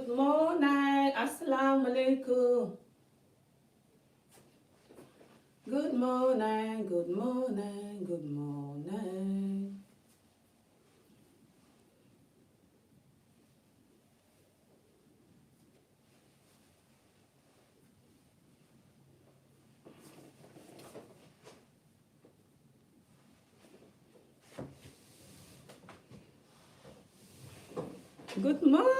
Good morning, assalamu alaikum. Good morning, good morning, good morning. Good morning.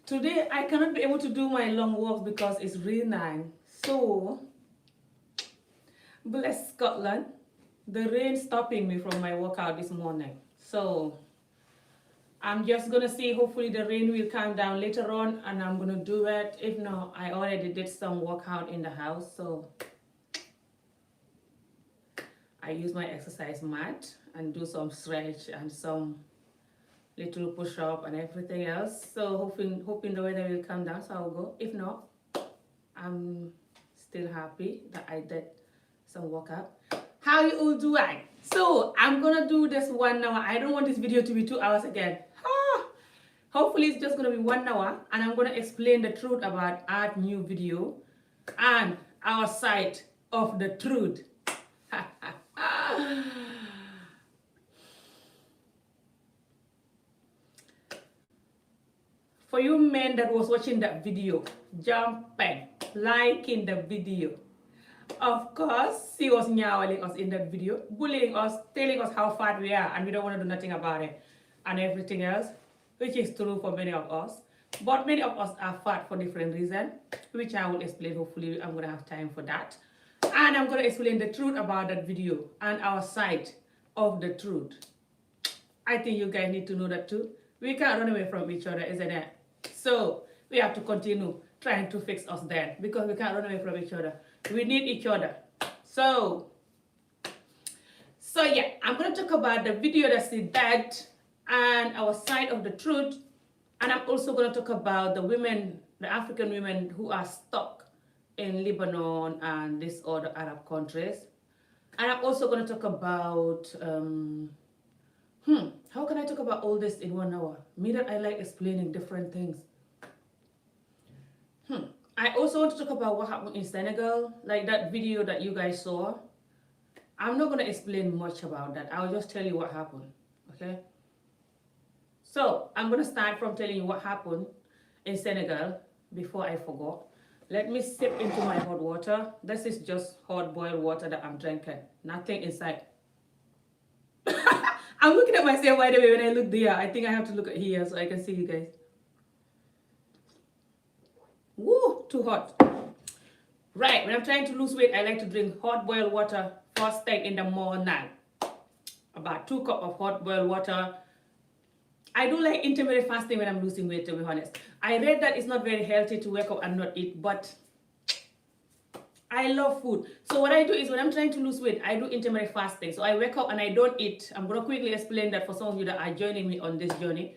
Today I cannot be able to do my long walks because it's raining. So, bless Scotland. The rain stopping me from my workout this morning. So, I'm just gonna see, hopefully the rain will calm down later on and I'm gonna do it. If not, I already did some workout in the house. So, I use my exercise mat and do some stretch and some little push up and everything else. So hoping the weather will come down, so I'll go. If not, I'm still happy that I did some workout. How you all doing? So I'm gonna do this 1 hour. I don't want this video to be 2 hours again. Hopefully it's just gonna be 1 hour and I'm gonna explain the truth about our new video and our side of the truth. For you men that was watching that video, jumping, liking the video. Of course, she was nyawling us in that video, bullying us, telling us how fat we are and we don't want to do nothing about it and everything else, which is true for many of us. But many of us are fat for different reasons, which I will explain. Hopefully, I'm going to have time for that. And I'm going to explain the truth about that video and our side of the truth. I think you guys need to know that too. We can't run away from each other, isn't it? So we have to continue trying to fix us then because we can't run away from each other. We need each other. So yeah, I'm going to talk about the video that's in that and our side of the truth. And I'm also going to talk about the women, the African women who are stuck in Lebanon and these other Arab countries. And I'm also going to talk about, how can I talk about all this in 1 hour? Me that I like explaining different things. I also want to talk about what happened in Senegal, like that video that you guys saw. I'm not going to explain much about that. I'll just tell you what happened, okay? So, I'm going to start from telling you what happened in Senegal before I forgot. Let me sip into my hot water. This is just hot boiled water that I'm drinking. Nothing inside. I'm looking at myself, by the way, when I look there. I think I have to look at here so I can see you guys. Woo, too hot. Right, when I'm trying to lose weight, I like to drink hot boiled water first thing in the morning. About 2 cups of hot boiled water. I do like intermittent fasting when I'm losing weight, to be honest. I read that it's not very healthy to wake up and not eat, but I love food. So what I do is when I'm trying to lose weight, I do intermittent fasting. So I wake up and I don't eat. I'm going to quickly explain that for some of you that are joining me on this journey.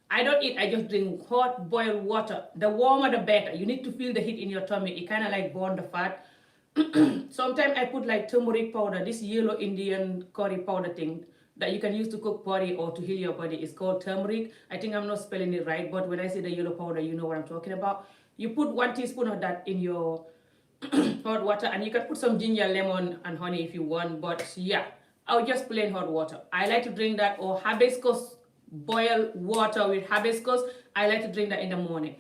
I don't eat, I just drink hot boiled water. The warmer the better. You need to feel the heat in your tummy. It kind of like burn the fat. Sometimes I put like turmeric powder, this yellow Indian curry powder thing that you can use to cook curry or to heal your body. It's called turmeric. I think I'm not spelling it right, but when I say the yellow powder, you know what I'm talking about. You put 1 teaspoon of that in your hot water, and you can put some ginger, lemon, and honey if you want. But yeah, I'll just plain hot water. I like to drink that, or hibiscus, boil water with hibiscus. I like to drink that in the morning.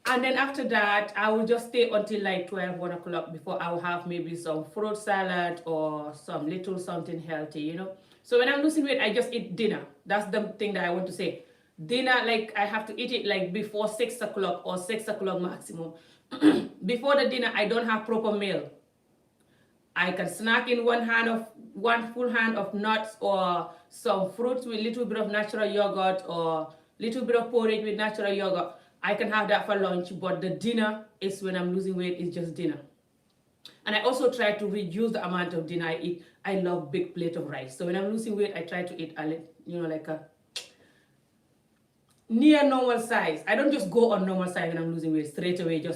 And then after that, I will just stay until like 12, 1 o'clock before I will have maybe some fruit salad or some little something healthy, you know. So when I'm losing weight, I just eat dinner. That's the thing that I want to say. Dinner, like I have to eat it like before 6 o'clock or 6 o'clock maximum. Before the dinner, I don't have proper meal. I can snack in one full hand of nuts or some fruits with little bit of natural yogurt or little bit of porridge with natural yogurt. I can have that for lunch, but the dinner is when I'm losing weight, it's just dinner. And I also try to reduce the amount of dinner I eat. I love big plate of rice. So when I'm losing weight, I try to eat like a near normal size. I don't just go on normal size when I'm losing weight straight away.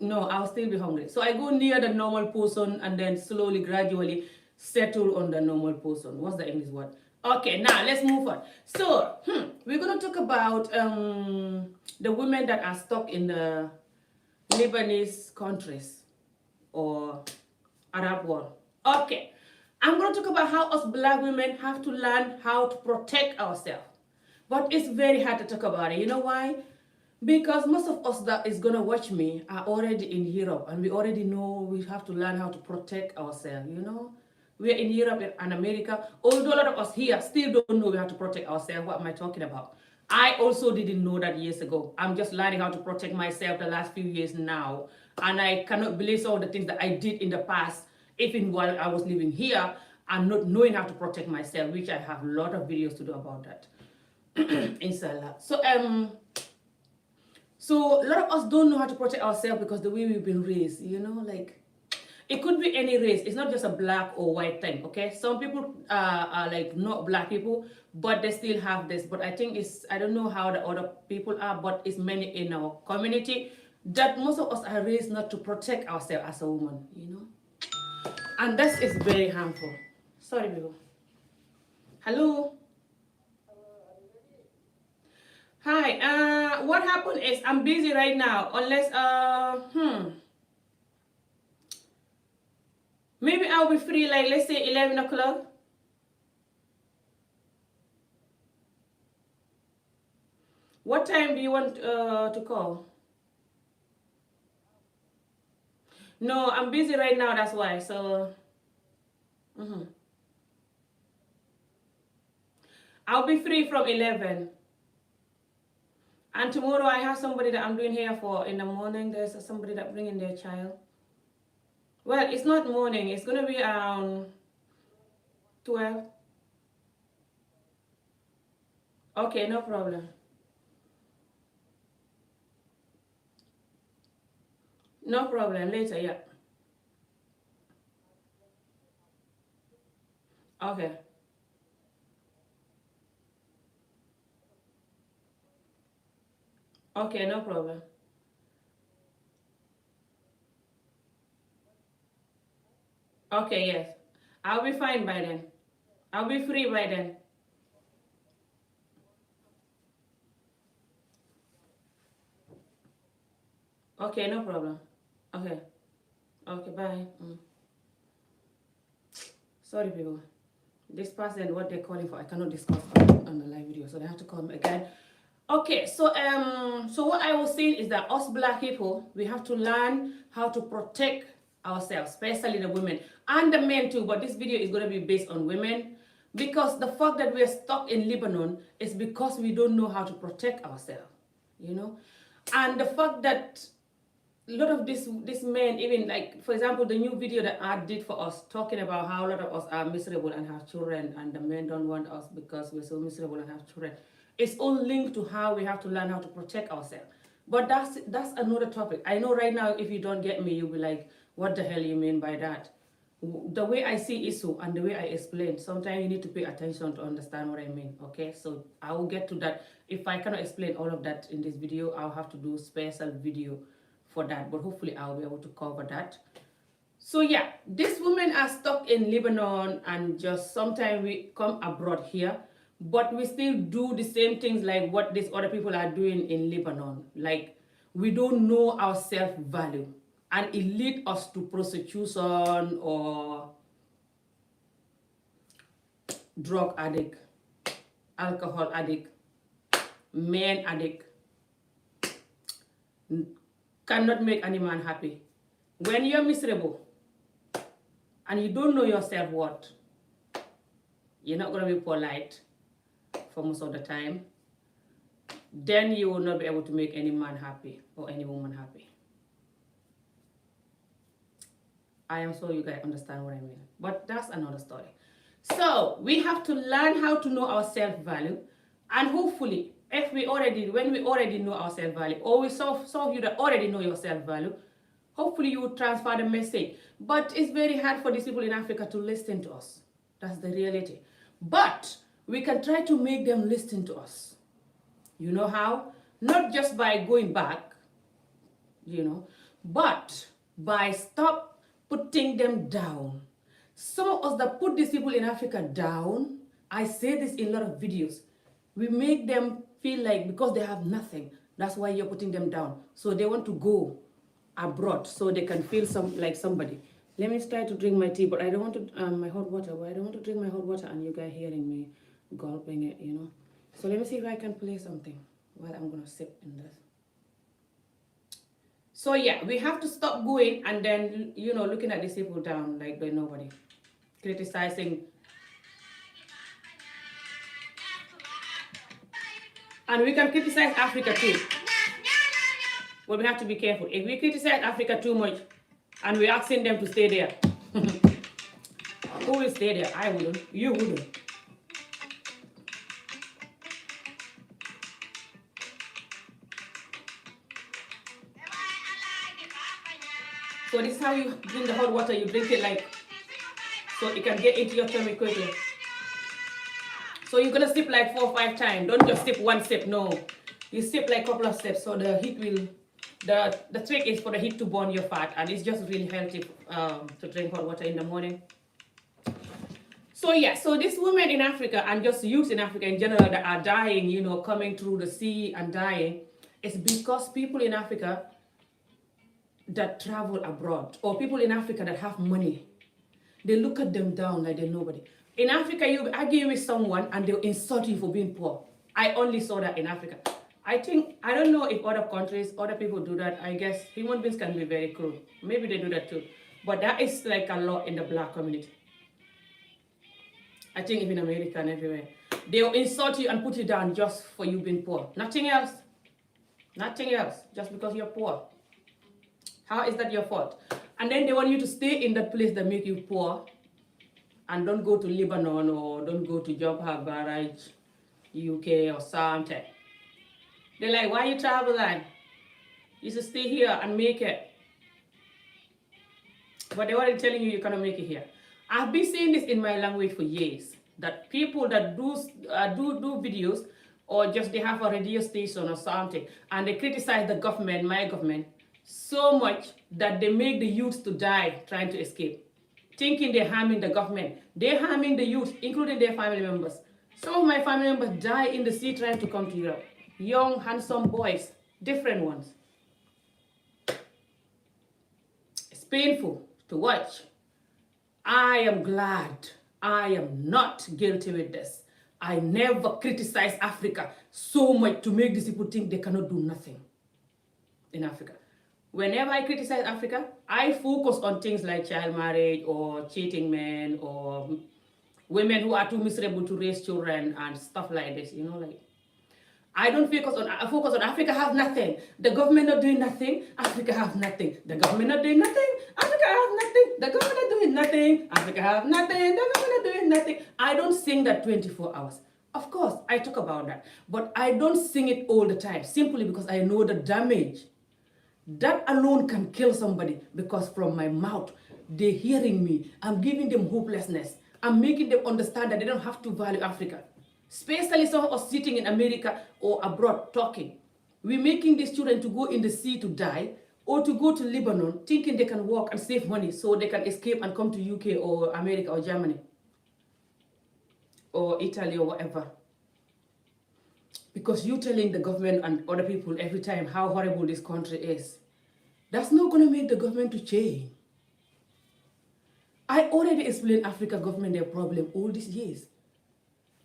No, I'll still be hungry. So I go near the normal portion and then slowly, gradually settle on the normal portion. What's the English word? Okay, now let's move on. So, we're going to talk about the women that are stuck in the Lebanese countries or Arab world. Okay, I'm going to talk about how us black women have to learn how to protect ourselves. But it's very hard to talk about it. You know why? Because most of us that is gonna watch me are already in Europe, and we already know we have to learn how to protect ourselves. You know, we are in Europe and America. Although a lot of us here still don't know how to protect ourselves. What am I talking about? I also didn't know that years ago. I'm just learning how to protect myself the last few years now, and I cannot believe all the things that I did in the past, even while I was living here, and not knowing how to protect myself, which I have a lot of videos to do about that. Inshallah. So a lot of us don't know how to protect ourselves because the way we've been raised, you know, like it could be any race. It's not just a black or white thing, okay? Some people are like not black people, but they still have this. But I think I don't know how the other people are, but it's many in our community that most of us are raised not to protect ourselves as a woman, you know? And this is very harmful. Sorry, people. Hello? Hi, what happened is I'm busy right now, unless, maybe I'll be free, like, let's say 11 o'clock. What time do you want to call? No, I'm busy right now, that's why, so, I'll be free from 11. And tomorrow I have somebody that I'm doing hair for in the morning. There's somebody that bringing their child. Well, it's not morning. It's going to be around 12. Okay, no problem. No problem. Later, yeah. Okay. Okay, no problem. Okay, yes. I'll be fine by then. I'll be free by then. Okay, no problem. Okay. Okay, bye. Sorry, people. This person, what they're calling for, I cannot discuss on the live video, so they have to call me again. Okay, so what I was saying is that us black people, we have to learn how to protect ourselves, especially the women and the men too. But this video is going to be based on women because the fact that we are stuck in Lebanon is because we don't know how to protect ourselves, you know, and the fact that a lot of this men, even like for example the new video that Art did for us talking about how a lot of us are miserable and have children and the men don't want us because we're so miserable and have children, it's all linked to how we have to learn how to protect ourselves. But that's another topic. I know right now if you don't get me you'll be like, what the hell you mean by that? The way I see issue and the way I explain, sometimes you need to pay attention to understand what I mean. Okay, so I will get to that. If I cannot explain all of that in this video, I'll have to do special video for that, but hopefully I'll be able to cover that. So yeah, these women are stuck in Lebanon and just sometimes we come abroad here, but we still do the same things like what these other people are doing in Lebanon. Like we don't know our self-value and it leads us to prostitution or drug addict, alcohol addict, man addict, cannot make any man happy. When you're miserable and you don't know your self-worth, you're not going to be polite for most of the time, then you will not be able to make any man happy or any woman happy. I am sure you guys understand what I mean, but that's another story. So we have to learn how to know our self-value, and hopefully when we already know our self-value, or we some of you that already know your self-value, hopefully you will transfer the message. But it's very hard for these people in Africa to listen to us. That's the reality. But we can try to make them listen to us. You know how? Not just by going back, you know, but by stop putting them down. Some of us that put these people in Africa down, I say this in a lot of videos. We make them feel like because they have nothing, that's why you're putting them down. So they want to go abroad so they can feel like somebody. Let me try to drink my tea, but I don't want to, my hot water, but I don't want to drink my hot water and you guys hearing me gulping it, you know. So let me see if I can play something while I'm gonna sip in this. So yeah, we have to stop going and then, you know, looking at these people down like they're nobody. Criticizing. And we can criticize Africa too. But we have to be careful. If we criticize Africa too much and we're asking them to stay there, who will stay there? I wouldn't. You wouldn't. So this is how you drink the hot water. You drink it like, so it can get into your tummy quickly. So you're gonna sip like 4 or 5 times. Don't just sip one sip, no. You sip like a couple of steps so the heat will, the trick is for the heat to burn your fat, and it's just really healthy to drink hot water in the morning. So yeah, so these women in Africa and just youth in Africa in general that are dying, you know, coming through the sea and dying, it's because people in Africa that travel abroad or people in Africa that have money, they look at them down like they're nobody. In Africa, you argue with someone and they'll insult you for being poor. I only saw that in Africa. I don't know if other countries, other people do that. I guess human beings can be very cruel. Maybe they do that too. But that is like a lot in the black community. I think even in America and everywhere. They'll insult you and put you down just for you being poor. Nothing else. Nothing else. Just because you're poor. How is that your fault? And then they want you to stay in that place that make you poor and don't go to Lebanon or don't go to Joburg, Barrage, UK or something. They're like, why you traveling? You should stay here and make it. But they weren't telling you cannot make it here. I've been saying this in my language for years, that people that do videos or just they have a radio station or something and they criticize the government, my government, so much that they make the youth to die trying to escape, thinking they're harming the government. They're harming the youth, including their family members. Some of my family members die in the sea trying to come to Europe. Young, handsome boys, different ones. It's painful to watch. I am glad I am not guilty with this. I never criticize Africa so much to make these people think they cannot do nothing in Africa. Whenever I criticize Africa, I focus on things like child marriage or cheating men or women who are too miserable to raise children and stuff like this, you know, like. I focus on Africa have nothing. The government not doing nothing. Africa have nothing. The government not doing nothing. Africa have nothing. The government not doing nothing. Africa have nothing. The government not doing nothing. I don't sing that 24 hours. Of course, I talk about that. But I don't sing it all the time simply because I know the damage. That alone can kill somebody because from my mouth, they're hearing me. I'm giving them hopelessness. I'm making them understand that they don't have to value Africa. Especially some of us sitting in America or abroad talking. We're making these children to go in the sea to die or to go to Lebanon thinking they can walk and save money so they can escape and come to UK or America or Germany or Italy or whatever. Because you're telling the government and other people every time how horrible this country is. That's not going to make the government to change. I already explained Africa government their problem all these years.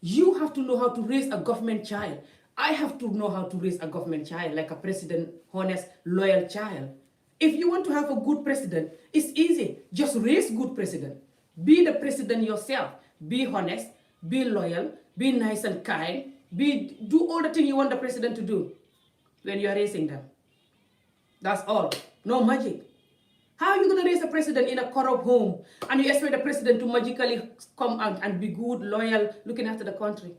You have to know how to raise a government child. I have to know how to raise a government child, like a president, honest, loyal child. If you want to have a good president, it's easy. Just raise good president. Be the president yourself. Be honest, be loyal, be nice and kind. Do all the things you want the president to do when you're raising them. That's all. No magic. How are you going to raise a president in a corrupt home and you expect the president to magically come out and be good, loyal, looking after the country?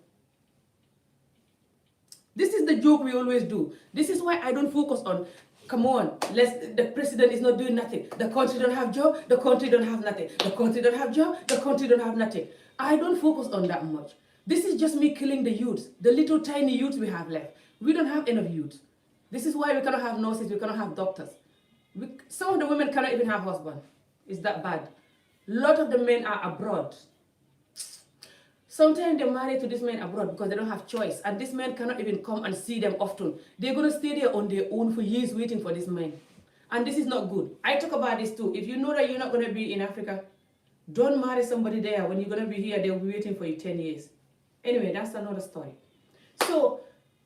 This is the joke we always do. This is why I don't focus on, come on, the president is not doing nothing. The country don't have job, the country don't have nothing. The country don't have job, the country don't have nothing. I don't focus on that much. This is just me killing the youth, the little tiny youth we have left. We don't have enough youth. This is why we cannot have nurses, we cannot have doctors. Some of the women cannot even have husbands. It's that bad. A lot of the men are abroad. Sometimes they're married to this man abroad because they don't have choice. And this man cannot even come and see them often. They're going to stay there on their own for years waiting for this man. And this is not good. I talk about this too. If you know that you're not going to be in Africa, don't marry somebody there. When you're going to be here, they'll be waiting for you 10 years. Anyway, that's another story. So,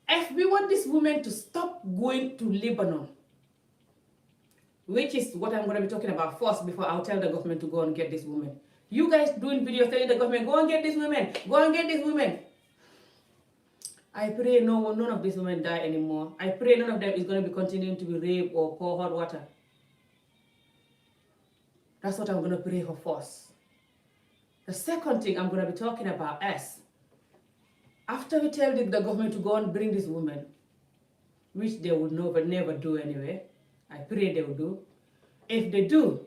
if we want this woman to stop going to Lebanon, which is what I'm going to be talking about first before I'll tell the government to go and get this woman. You guys doing videos telling the government, go and get this woman, go and get this woman. I pray none of these women die anymore. I pray none of them is going to be continuing to be raped or pour hot water. That's what I'm going to pray for first. The second thing I'm going to be talking about is, after we tell the government to go and bring this woman, which they would never do anyway, I pray they will do. If they do,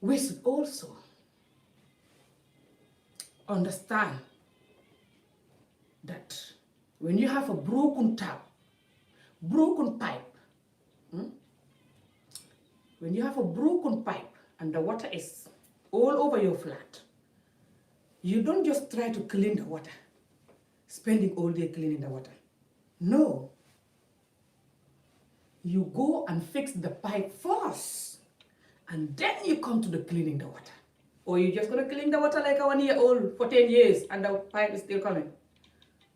we should also understand that when you have a broken tap, broken pipe, when you have a broken pipe and the water is all over your flat, you don't just try to clean the water, spending all day cleaning the water. No. You go and fix the pipe first, and then you come to the cleaning the water. Or you're just going to clean the water like a 1 year old for 10 years and the pipe is still coming.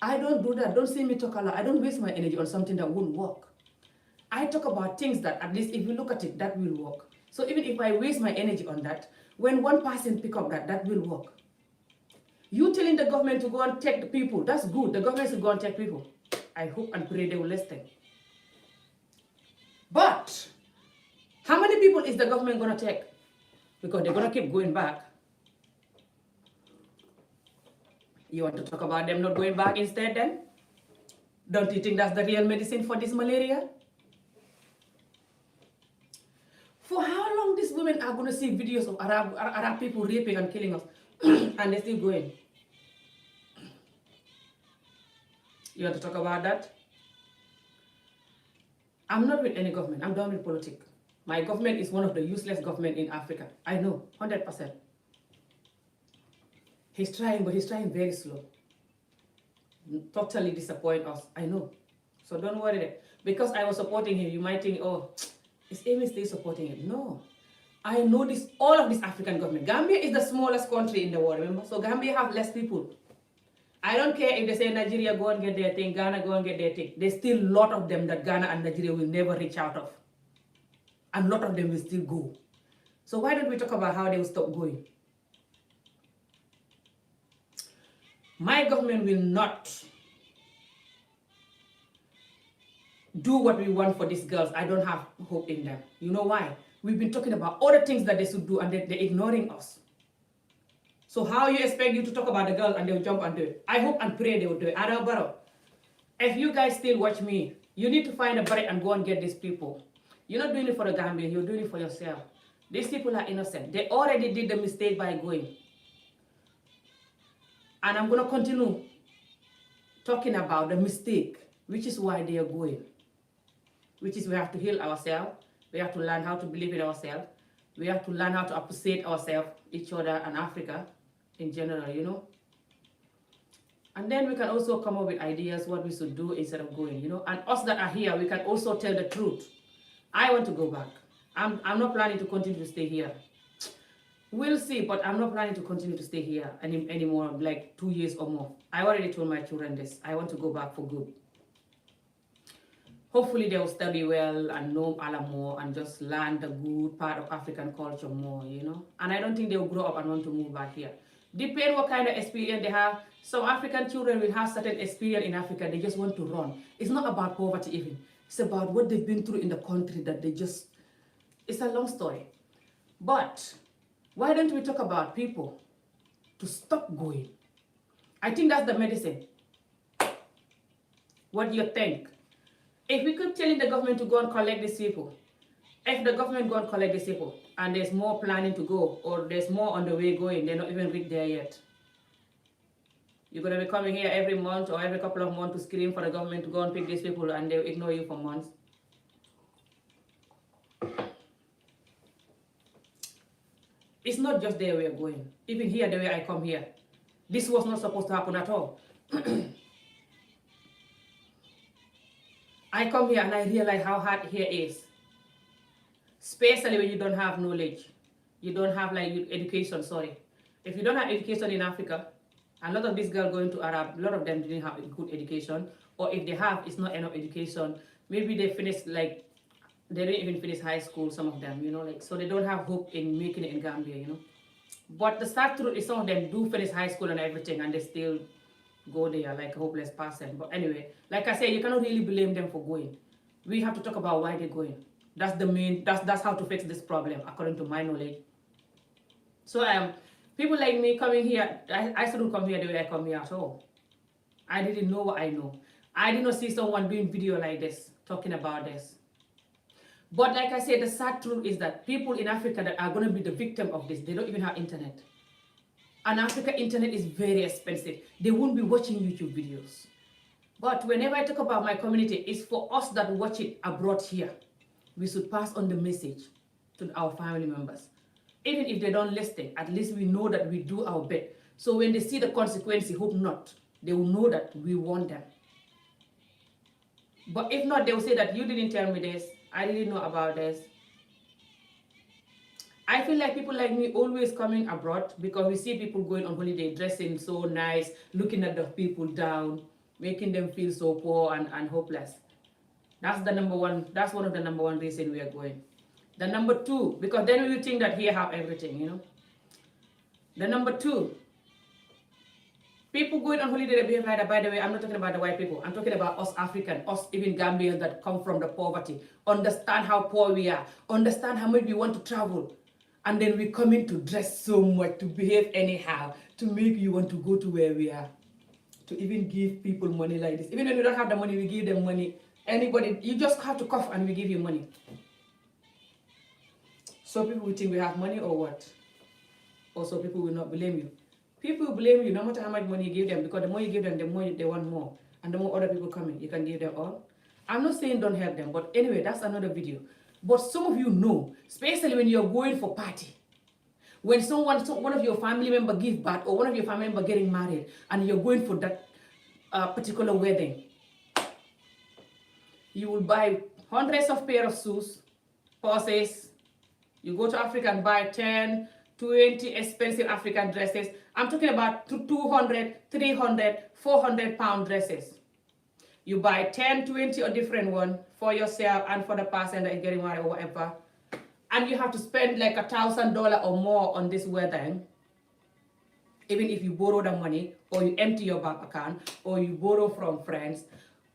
I don't do that. Don't see me talk a lot. I don't waste my energy on something that won't work. I talk about things that at least if you look at it, that will work. So even if I waste my energy on that, when one person pick up that will work. You telling the government to go and take the people, that's good. The government should go and take people. I hope and pray they will listen. But how many people is the government going to take? Because they're going to keep going back. You want to talk about them not going back instead then? Don't you think that's the real medicine for this malaria? For how long these women are going to see videos of Arab people raping and killing us and they're still going? You want to talk about that? I'm not with any government. I'm done with politics. My government is one of the useless government in Africa. I know, 100%. He's trying, but he's trying very slow. Totally disappoint us. I know. So don't worry there. Because I was supporting him, you might think, oh, is Amy still supporting him? No. I know this, all of this African government. Gambia is the smallest country in the world, remember? So Gambia have less people. I don't care if they say Nigeria go and get their thing, Ghana go and get their thing. There's still a lot of them that Ghana and Nigeria will never reach out of. And a lot of them will still go. So why don't we talk about how they will stop going? My government will not do what we want for these girls. I don't have hope in them. You know why? We've been talking about other things that they should do and they're ignoring us. So how you expect you to talk about the girl and they'll jump and do it? I hope and pray they will do it. I don't know. If you guys still watch me, you need to find a break and go and get these people. You're not doing it for the Gambian, you're doing it for yourself. These people are innocent. They already did the mistake by going. And I'm going to continue talking about the mistake, which is why they are going. Which is we have to heal ourselves. We have to learn how to believe in ourselves. We have to learn how to appreciate ourselves, each other, and Africa in general, you know. And then we can also come up with ideas what we should do instead of going, you know. And us that are here, we can also tell the truth. I want to go back. I'm not planning to continue to stay here. We'll see, but I'm not planning to continue to stay here anymore, like 2 years or more. I already told my children this. I want to go back for good. Hopefully they will study well and know Allah more and just learn the good part of African culture more, you know. And I don't think they will grow up and want to move back here. Depend what kind of experience they have. Some African children will have certain experience in Africa. They just want to run. It's not about poverty even. It's about what they've been through in the country that they just... It's a long story. But why don't we talk about people to stop going? I think that's the medicine. What do you think? If we keep telling the government to go and collect these people, if the government go and collect these people, and there's more planning to go, or there's more on the way going, they're not even reached there yet. You're going to be coming here every month or every couple of months to scream for the government to go and pick these people, and they'll ignore you for months. It's not just there we are going. Even here, the way I come here, this was not supposed to happen at all. I come here and I realize how hard here is, especially when you don't have knowledge. You don't have like education, sorry. If you don't have education in Africa, a lot of these girls going to Arab, a lot of them didn't have a good education, or if they have, it's not enough education. Maybe they finished like, they didn't even finish high school, some of them, you know, like, so they don't have hope in making it in Gambia, you know. But the sad truth is some of them do finish high school and everything, and they still go there like a hopeless person. But anyway, like I said, you cannot really blame them for going. We have to talk about why they're going. That's the main, that's how to fix this problem, according to my knowledge. So people like me coming here, I shouldn't come here the way I come here at all. I didn't know what I know. I did not see someone doing video like this, talking about this. But like I said, the sad truth is that people in Africa that are going to be the victim of this, they don't even have internet. And Africa internet is very expensive. They won't be watching YouTube videos. But whenever I talk about my community, it's for us that watch it abroad here. We should pass on the message to our family members. Even if they don't listen, at least we know that we do our best. So when they see the consequence, hope not, they will know that we want them. But if not, they will say that you didn't tell me this, I didn't know about this. I feel like people like me always coming abroad because we see people going on holiday, dressing so nice, looking at the people down, making them feel so poor and hopeless. That's the number one, that's one of the number one reason we are going. The number two, because then we think that here have everything, you know. The number two, people going on holiday, they behave like that. By the way, I'm not talking about the white people. I'm talking about us African, us even Gambians that come from the poverty. Understand how poor we are. Understand how much we want to travel. And then we come in to dress so much, to behave anyhow, to make you want to go to where we are. To even give people money like this. Even when we don't have the money, we give them money. Anybody, you just have to cough and we give you money. So people will think we have money or what? Also, people will not blame you. People will blame you no matter how much money you give them, because the more you give them, the more they want more. And the more other people come in, you can give them all. I'm not saying don't help them, but anyway, that's another video. But some of you know, especially when you're going for party, when one of your family member give birth, or one of your family member getting married, and you're going for that particular wedding, you will buy hundreds of pair of shoes, purses. You go to Africa and buy 10, 20 expensive African dresses. I'm talking about 200, 300, 400 pound dresses. You buy 10, 20 a different one for yourself and for the person that is getting married or whatever. And you have to spend like $1,000 or more on this wedding. Even if you borrow the money, or you empty your bank account, or you borrow from friends,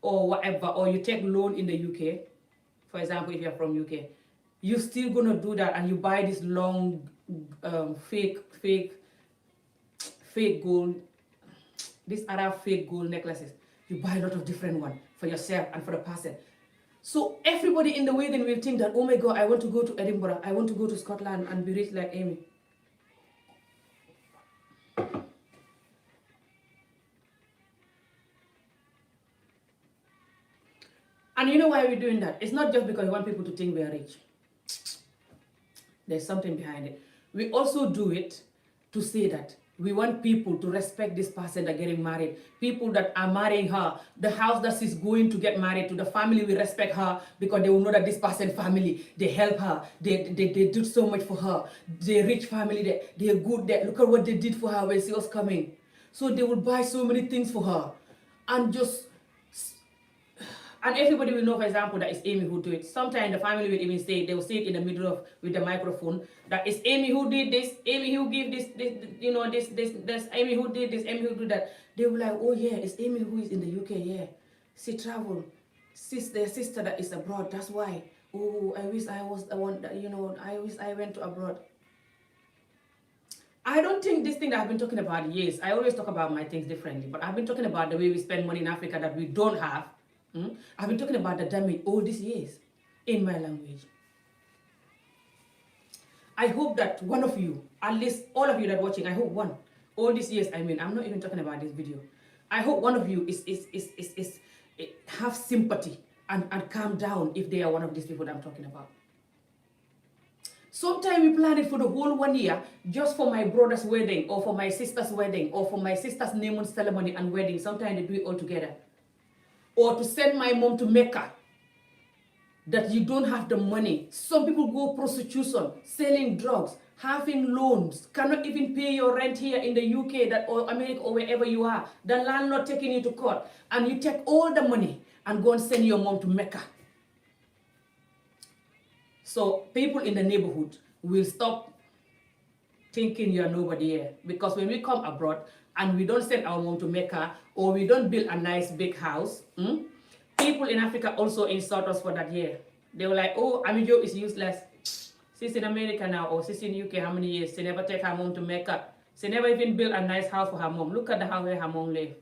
or whatever, or you take loan in the UK. For example, if you're from UK, you're still gonna do that, and you buy this long fake gold, these Arab fake gold necklaces. You buy a lot of different ones for yourself and for the person. So everybody in the wedding will think that, oh my God, I want to go to Edinburgh, I want to go to Scotland and be rich like Amy. And you know why we're doing that? It's not just because we want people to think we are rich. There's something behind it. We also do it to say that we want people to respect this person that getting married. People that are marrying her, the house that she's going to get married to, the family will respect her because they will know that this person family, they help her, they do so much for her. They're rich family, they're good, look at what they did for her when she was coming. So they will buy so many things for her. And everybody will know, for example, that it's Amy who do it. Sometimes the family will even say, they will say it in the middle of, with the microphone, that it's Amy who did this, Amy who gave this, you know, this, Amy who did this, Amy who did that. They will like, oh yeah, it's Amy who is in the UK, yeah. She traveled. Their sister that is abroad, that's why. Oh, I wish I was the one that, you know, I wish I went to abroad. I don't think this thing that I've been talking about, yes, I always talk about my things differently, but I've been talking about the way we spend money in Africa that we don't have. I've been talking about the damage all these years in my language. I hope that one of you, at least all of you that are watching, I hope one, all these years, I mean, I'm not even talking about this video. I hope one of you have sympathy and calm down if they are one of these people that I'm talking about. Sometimes we plan it for the whole 1 year just for my brother's wedding or for my sister's wedding or for my sister's name ceremony and wedding. Sometimes they do it all together. Or to send my mom to Mecca, that you don't have the money. Some people go prostitution, selling drugs, having loans, cannot even pay your rent here in the UK that or America or wherever you are. The landlord taking you to court and you take all the money and go and send your mom to Mecca. So people in the neighborhood will stop thinking you're nobody here. Because when we come abroad and we don't send our mom to Mecca or we don't build a nice big house, people in Africa also insult us for that year. They were like, oh, Amijo is useless. She's in America now, or she's in UK how many years? She never take her mom to Mecca. She never even built a nice house for her mom. Look at the house where her mom lives.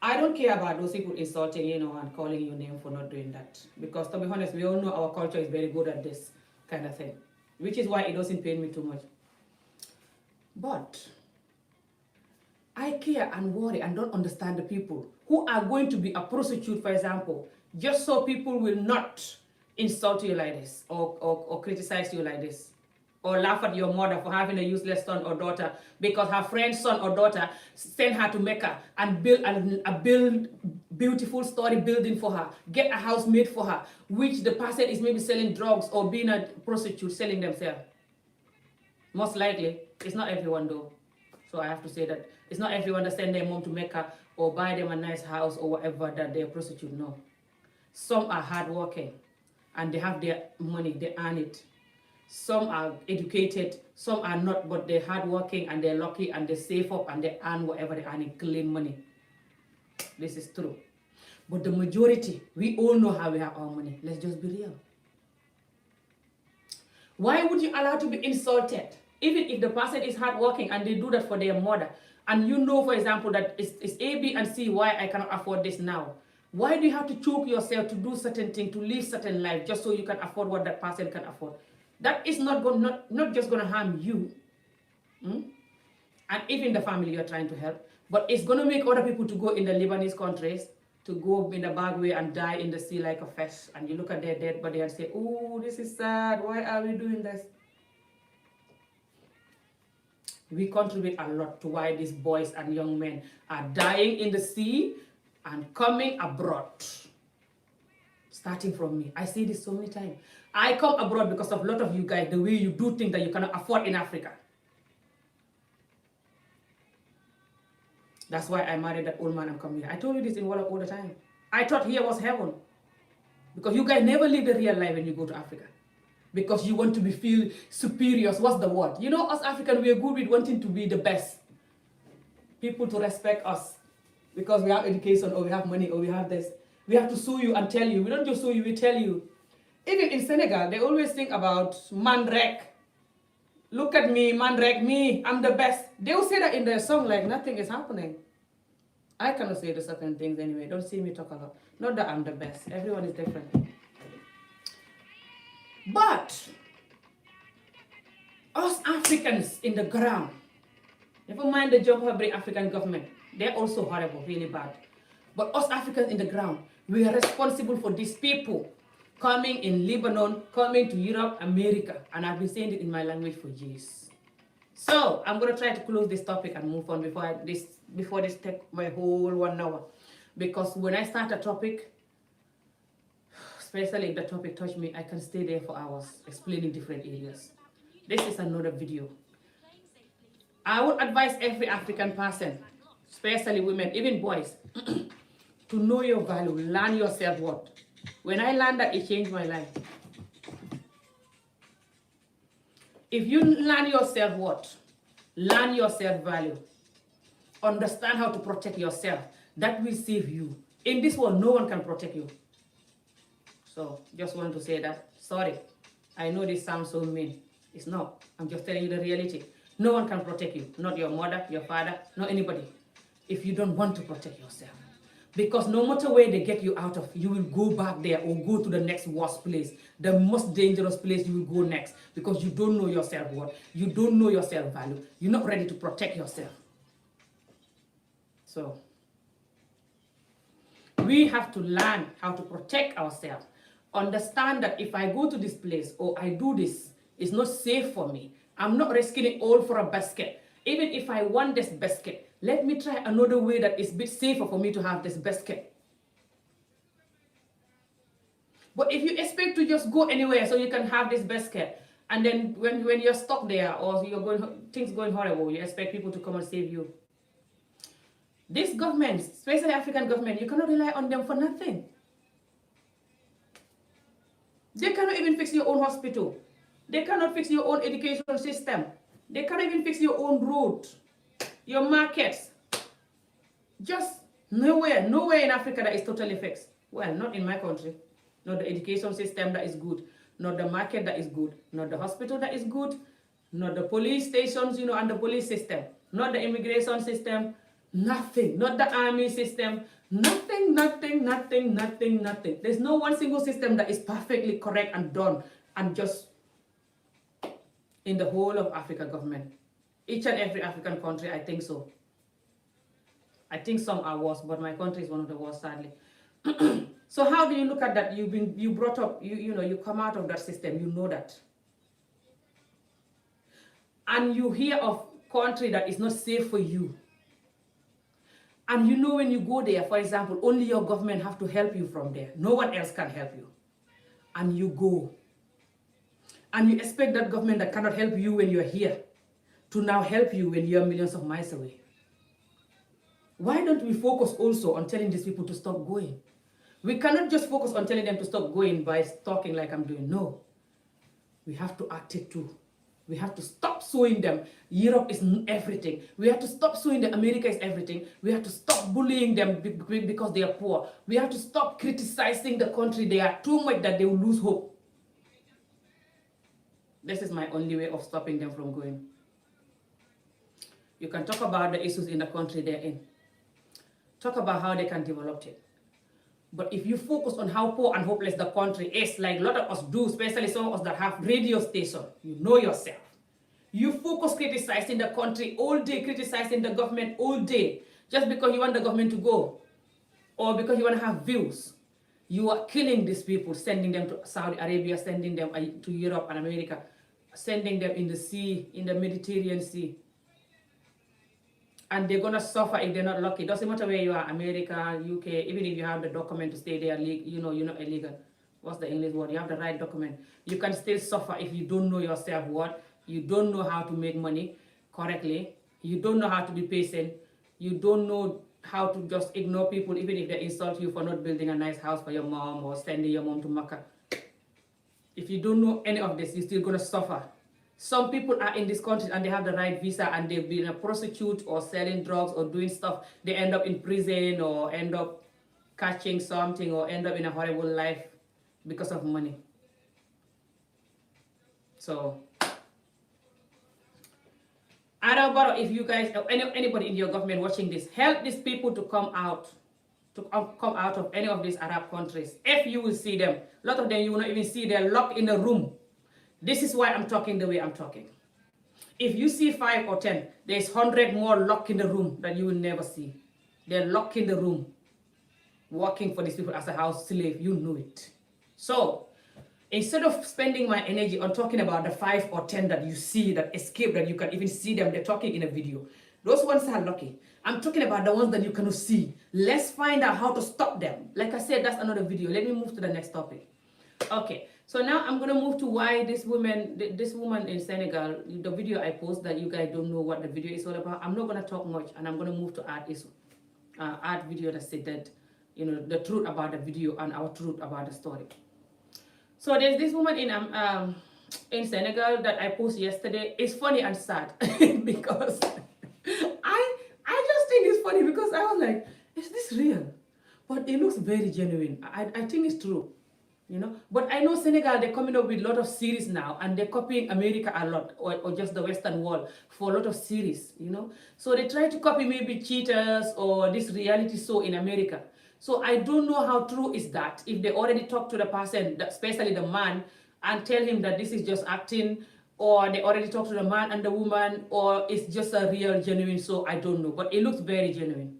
I don't care about those people insulting, and calling you name for not doing that. Because to be honest, we all know our culture is very good at this kind of thing. Which is why it doesn't pain me too much. But I care and worry and don't understand the people who are going to be a prostitute, for example, just so people will not insult you like this or criticize you like this. Or laugh at your mother for having a useless son or daughter because her friend's son or daughter sent her to Mecca and build a beautiful story building for her, get a house made for her, which the person is maybe selling drugs or being a prostitute, selling themselves. Most likely, it's not everyone though. So I have to say that it's not everyone that send their mom to Mecca or buy them a nice house or whatever that they're a prostitute, no. Some are hardworking and they have their money, they earn it. Some are educated, some are not, but they're hardworking and they're lucky and they save up and they earn whatever they earn in clean money. This is true. But the majority, we all know how we have our money. Let's just be real. Why would you allow to be insulted? Even if the person is hardworking and they do that for their mother, and you know, for example, that it's A, B, and C, why I cannot afford this now. Why do you have to choke yourself to do certain things, to live certain life, just so you can afford what that person can afford? That is not just going to harm you, and even the family you're trying to help, but it's going to make other people to go in the Lebanese countries, to go in the bad way and die in the sea like a fish, and you look at their dead body and say, oh, this is sad, why are we doing this? We contribute a lot to why these boys and young men are dying in the sea and coming abroad. Starting from me. I say this so many times. I come abroad because of a lot of you guys, the way you do things that you cannot afford in Africa. That's why I married that old man and come here. I told you this in Wallop all the time. I thought here was heaven. Because you guys never live the real life when you go to Africa. Because you want to feel superior. What's the word? You know, us Africans, we are good with wanting to be the best. People to respect us. Because we have education, or we have money, or we have this. We have to sue you and tell you. We don't just sue you, we tell you. Even in Senegal, they always think about man rek. Look at me, man rek, me, I'm the best. They will say that in their song like nothing is happening. I cannot say the certain things anyway. Don't see me talk a lot. Not that I'm the best. Everyone is different. But us Africans in the ground, never mind the job of the African government, they're also horrible, really bad. But us Africans in the ground, we are responsible for these people coming in Lebanon, coming to Europe, America. And I've been saying it in my language for years. So I'm going to try to close this topic and move on before this take my whole 1 hour. Because when I start a topic, especially if the topic touch me, I can stay there for hours explaining different areas. This is another video. I would advise every African person, especially women, even boys, to know your value, learn your self-worth. When I learned that, it changed my life. If you learn your self-worth, learn your self-value, understand how to protect yourself, that will save you. In this world, no one can protect you. So, just want to say that. Sorry, I know this sounds so mean. It's not. I'm just telling you the reality. No one can protect you. Not your mother, your father, not anybody. If you don't want to protect yourself. Because no matter where they get you out of, you will go back there or go to the next worst place. The most dangerous place you will go next. Because you don't know your self-worth. You don't know your self-value. You're not ready to protect yourself. So, we have to learn how to protect ourselves. understand that if I go to this place or I do this, it's not safe for me. I'm not risking it all for a basket. Even if I want this basket, let me try another way that is a bit safer for me to have this basket. But if you expect to just go anywhere so you can have this basket, and then when you're stuck there or things going horrible, you expect people to come and save you. These governments, especially African government, you cannot rely on them for nothing. They cannot even fix your own hospital. They cannot fix your own education system. They cannot even fix your own road, your markets. Just nowhere in Africa that is totally fixed. Well, not in my country. Not the education system that is good. Not the market that is good. Not the hospital that is good. Not the police stations, and the police system. Not the immigration system. Nothing. Not the army system. Nothing. There's no one single system that is perfectly correct and done and just in the whole of Africa government. Each and every African country, I think so. I think some are worse, but my country is one of the worst, sadly. So how do you look at that? You brought up, you come out of that system, you know that. And you hear of country that is not safe for you. And when you go there, for example, only your government have to help you from there. No one else can help you. And you go. And you expect that government that cannot help you when you're here to now help you when you're millions of miles away. Why don't we focus also on telling these people to stop going? We cannot just focus on telling them to stop going by talking like I'm doing. No. We have to act it too. We have to stop showing them Europe is everything. We have to stop showing them America is everything. We have to stop bullying them because they are poor. We have to stop criticizing the country. They are too much that they will lose hope. This is my only way of stopping them from going. You can talk about the issues in the country they're in. Talk about how they can develop it. But if you focus on how poor and hopeless the country is, like a lot of us do, especially some of us that have radio station, you know yourself. You focus criticizing the country all day, criticizing the government all day, just because you want the government to go, or because you want to have views. You are killing these people, sending them to Saudi Arabia, sending them to Europe and America, sending them in the sea, in the Mediterranean Sea. And they're going to suffer if they're not lucky. It doesn't matter where you are, America, UK, even if you have the document to stay there, you're not illegal. What's the English word? You have the right document. You can still suffer if you don't know yourself what. You don't know how to make money correctly. You don't know how to be patient. You don't know how to just ignore people, even if they insult you for not building a nice house for your mom or sending your mom to Mecca. If you don't know any of this, you're still going to suffer. Some people are in this country and they have the right visa and they've been a prostitute or selling drugs or doing stuff. They end up in prison or end up catching something or end up in a horrible life because of money. So, I don't know if you guys or anybody in your government watching this, help these people to come out of any of these Arab countries. If you will see them, a lot of them you will not even see, they're locked in a room. This is why I'm talking the way I'm talking. If you see 5 or 10, there's 100 more locked in the room that you will never see. They're locked in the room, working for these people as a house slave. You know it. So, instead of spending my energy on talking about the 5 or 10 that you see, that escape, that you can even see them, they're talking in a video. Those ones are lucky. I'm talking about the ones that you cannot see. Let's find out how to stop them. Like I said, that's another video. Let me move to the next topic. Okay. So now I'm going to move to why this woman in Senegal, the video I post that you guys don't know what the video is all about. I'm not going to talk much and I'm going to move to art video that said that, the truth about the video and our truth about the story. So there's this woman in Senegal that I posted yesterday. It's funny and sad because I just think it's funny because I was like, is this real? But it looks very genuine. I think it's true. But I know Senegal, they're coming up with a lot of series now and they're copying America a lot or just the Western world for a lot of series, So they try to copy maybe Cheaters or this reality show in America. So I don't know how true is that. If they already talk to the person, especially the man, and tell him that this is just acting, or they already talk to the man and the woman, or it's just a real, genuine show, I don't know. But it looks very genuine.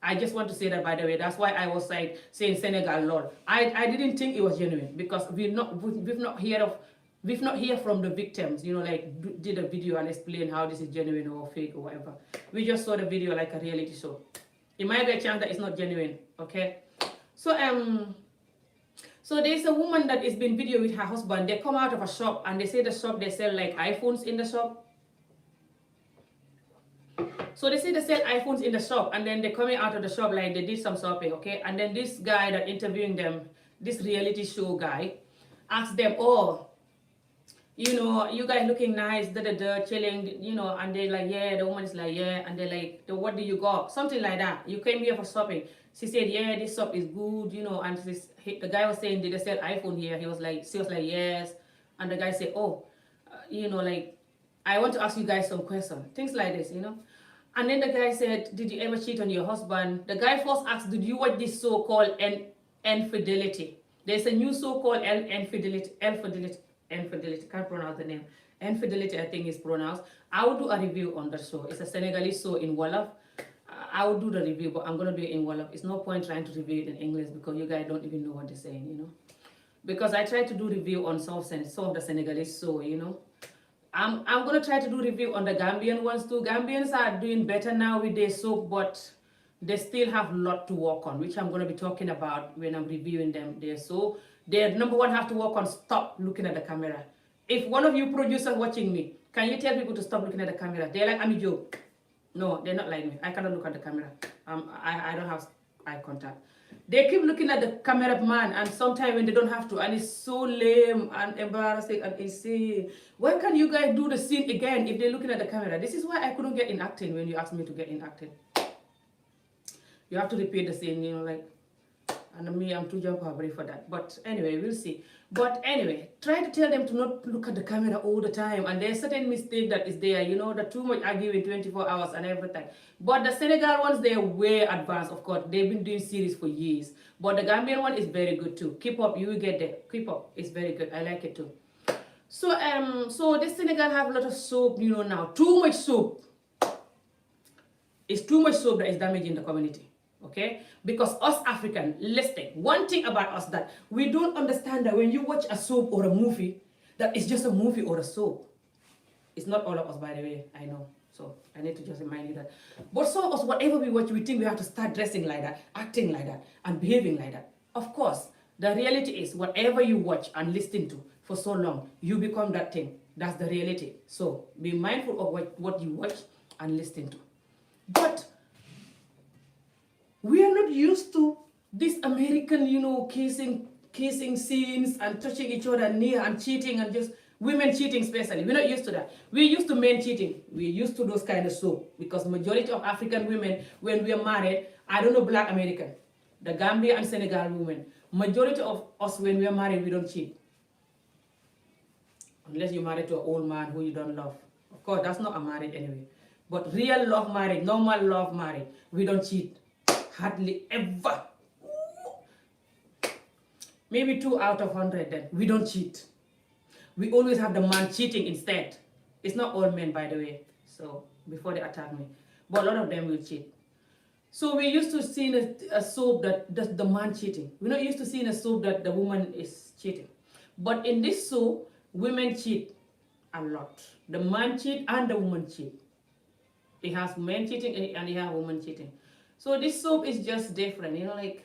I just want to say that, by the way. That's why I was like saying Senegal, Lord. I didn't think it was genuine because we've not hear from the victims, you know, like did a video and explain how this is genuine or fake or whatever. We just saw the video like a reality show. It might be a chance that it's not genuine, okay? So there's a woman that is being videoed with her husband. They come out of a shop and they say the shop, they sell like iPhones in the shop. So they say they sell iPhones in the shop, and then they're coming out of the shop like they did some shopping, okay? And then this guy that interviewing them, this reality show guy, asks them, oh, you know, you guys looking nice, chilling, you know, and they're like, yeah, the woman is like, yeah, and they're like, what do you got? Something like that. You came here for shopping. She said, yeah, this shop is good, you know, and the guy was saying, did they sell iPhone here? She was like, yes. And the guy said, oh, you know, like, I want to ask you guys some questions. Things like this, you know. And then the guy said, did you ever cheat on your husband? The guy first asked, did you watch this so-called infidelity? There's a new so-called infidelity, can't pronounce the name. Infidelity, I think is pronounced. I will do a review on the show. It's a Senegalese show in Wolof. I will do the review, but I'm going to do it in Wolof. It's no point trying to review it in English because you guys don't even know what they're saying, you know. Because I try to do review on some of the Senegalese show, you know. I'm going to try to do review on the Gambian ones too. Gambians are doing better now with their soap, but they still have a lot to work on, which I'm going to be talking about when I'm reviewing them. They number one have to work on stop looking at the camera. If one of you producers watching me, can you tell people to stop looking at the camera? They're like, I'm a joke. No, they're not like me. I cannot look at the camera. I don't have eye contact. They keep looking at the cameraman, and sometimes when they don't have to, and it's so lame and embarrassing, and it's why can't you guys do the scene again if they're looking at the camera? This is why I couldn't get in acting when you asked me to get in acting. You have to repeat the scene, you know, like, and me, I'm too jump for that. But anyway, we'll see. But anyway, try to tell them to not look at the camera all the time. And there's certain mistake that is there, you know, the too much arguing 24 hours and everything. But the Senegal ones, they're way advanced, of course. They've been doing series for years. But the Gambian one is very good too. Keep up, you will get there. Keep up, it's very good. I like it too. So the Senegal have a lot of soap, you know, now. Too much soap. It's too much soap that is damaging the community. Okay, because us African, listen, one thing about us that we don't understand that when you watch a soap or a movie, that it's just a movie or a soap. It's not all of us, by the way, I know. So I need to just remind you that. But some of us, whatever we watch, we think we have to start dressing like that, acting like that, and behaving like that. Of course, the reality is whatever you watch and listen to for so long, you become that thing. That's the reality. So be mindful of what you watch and listen to. But we are not used to this American, you know, kissing scenes and touching each other near and cheating and just women cheating especially. We're not used to that. We're used to men cheating. We're used to those kind of soap because majority of African women, when we are married, I don't know Black American, the Gambia and Senegal women, majority of us when we are married, we don't cheat. Unless you're married to an old man who you don't love. Of course, that's not a marriage anyway. But real love marriage, normal love marriage, we don't cheat. Hardly ever. Maybe 2 out of 100 then. We don't cheat. We always have the man cheating instead. It's not all men, by the way. So, before they attack me. But a lot of them will cheat. So, we're used to seeing a soap that does the man cheating. We're not used to seeing a soap that the woman is cheating. But in this soap, women cheat a lot. The man cheat and the woman cheat. It has men cheating and it has women cheating. So this soap is just different, you know, like,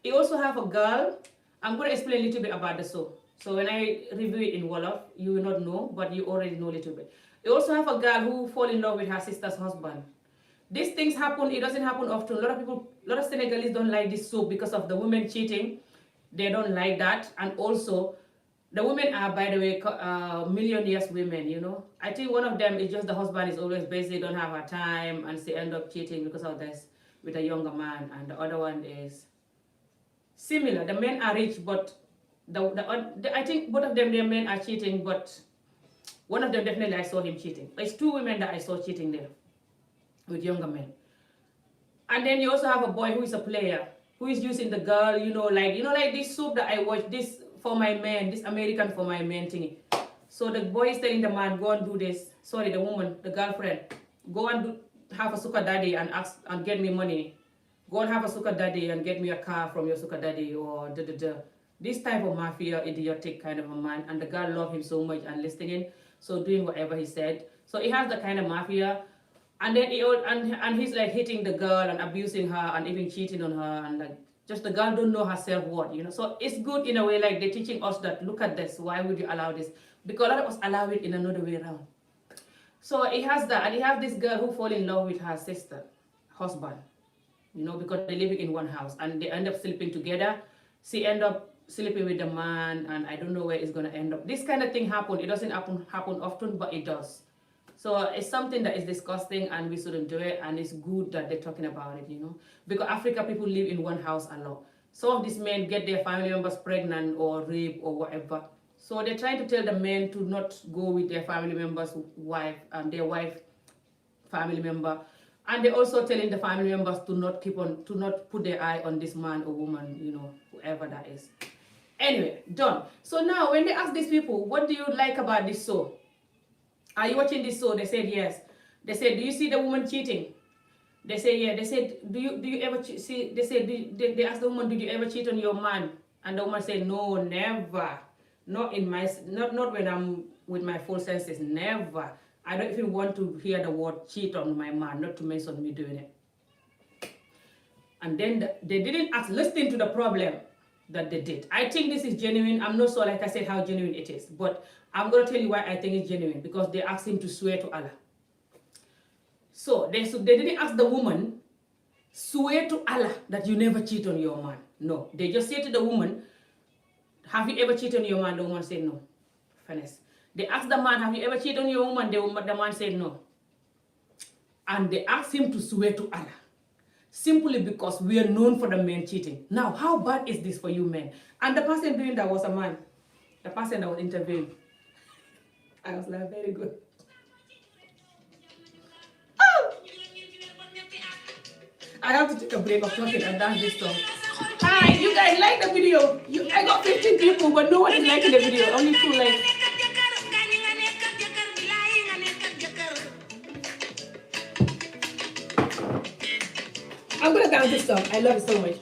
it also have a girl. I'm going to explain a little bit about the soap. So when I review it in Wolof, you will not know, but you already know a little bit. It also have a girl who fall in love with her sister's husband. These things happen, it doesn't happen often. A lot of Senegalese don't like this soap because of the women cheating. They don't like that. And also, the women are, by the way, millionaires women, you know. I think one of them is just the husband is always busy, don't have her time, and she end up cheating because of this with a younger man. And the other one is similar. The men are rich, but I think both of them, their men are cheating, but one of them definitely I saw him cheating. It's 2 women that I saw cheating there with younger men. And then you also have a boy who is a player, who is using the girl, you know, like this soap that I watched, this for my man, this American for my man thingy. So the boy is telling the man, go and do this. Sorry, the woman, the girlfriend, go and have a sugar daddy and ask and get me money. go and have a sugar daddy and get me a car from your sugar daddy, or da da da. This type of mafia, idiotic kind of a man, and the girl loved him so much and listening, so doing whatever he said. So he has the kind of mafia, and then and he's like hitting the girl and abusing her and even cheating on her, and like just the girl don't know her self-worth, you know. So it's good in a way, like they're teaching us that look at this, why would you allow this? Because a lot of us allow it in another way around. So he has that, and he has this girl who fall in love with her sister husband, you know, because they're living in one house and they end up sleeping together. She end up sleeping with the man, and I don't know where it's gonna end up. This kind of thing happen. It doesn't happen often, but it does. So it's something that is disgusting and we shouldn't do it, and it's good that they're talking about it, you know, because Africa people live in one house a lot. Some of these men get their family members pregnant or rape or whatever. So they're trying to tell the men to not go with their family members' wife and their wife family member. And they're also telling the family members to not put their eye on this man or woman, you know, whoever that is. Anyway, done. So now when they ask these people, what do you like about this show? Are you watching this show? They said yes. They said, do you see the woman cheating? They say yeah. They said, do you ever see? They said they asked the woman, did you ever cheat on your man? And the woman said, no, never. Not when I'm with my full senses, never. I don't even want to hear the word cheat on my man, not to mention me doing it. And then they didn't ask, listen to the problem that they did. I think this is genuine. I'm not sure, like I said, how genuine it is, but I'm going to tell you why I think it's genuine, because they asked him to swear to Allah. So they didn't ask the woman, swear to Allah that you never cheat on your man. No, they just said to the woman, have you ever cheated on your man? The woman said no. Finesse. They asked the man, have you ever cheated on your woman? The man said no. And they asked him to swear to Allah. Simply because we are known for the men cheating. Now, how bad is this for you men? And the person doing that was a man. The person that was interviewing. I was like, very good. Oh! I have to take a break of talking and dance this song. Hi, you guys like the video? I got 15 people, but no one is liking the video. Only 2 likes. I'm gonna dance this song. I love it so much.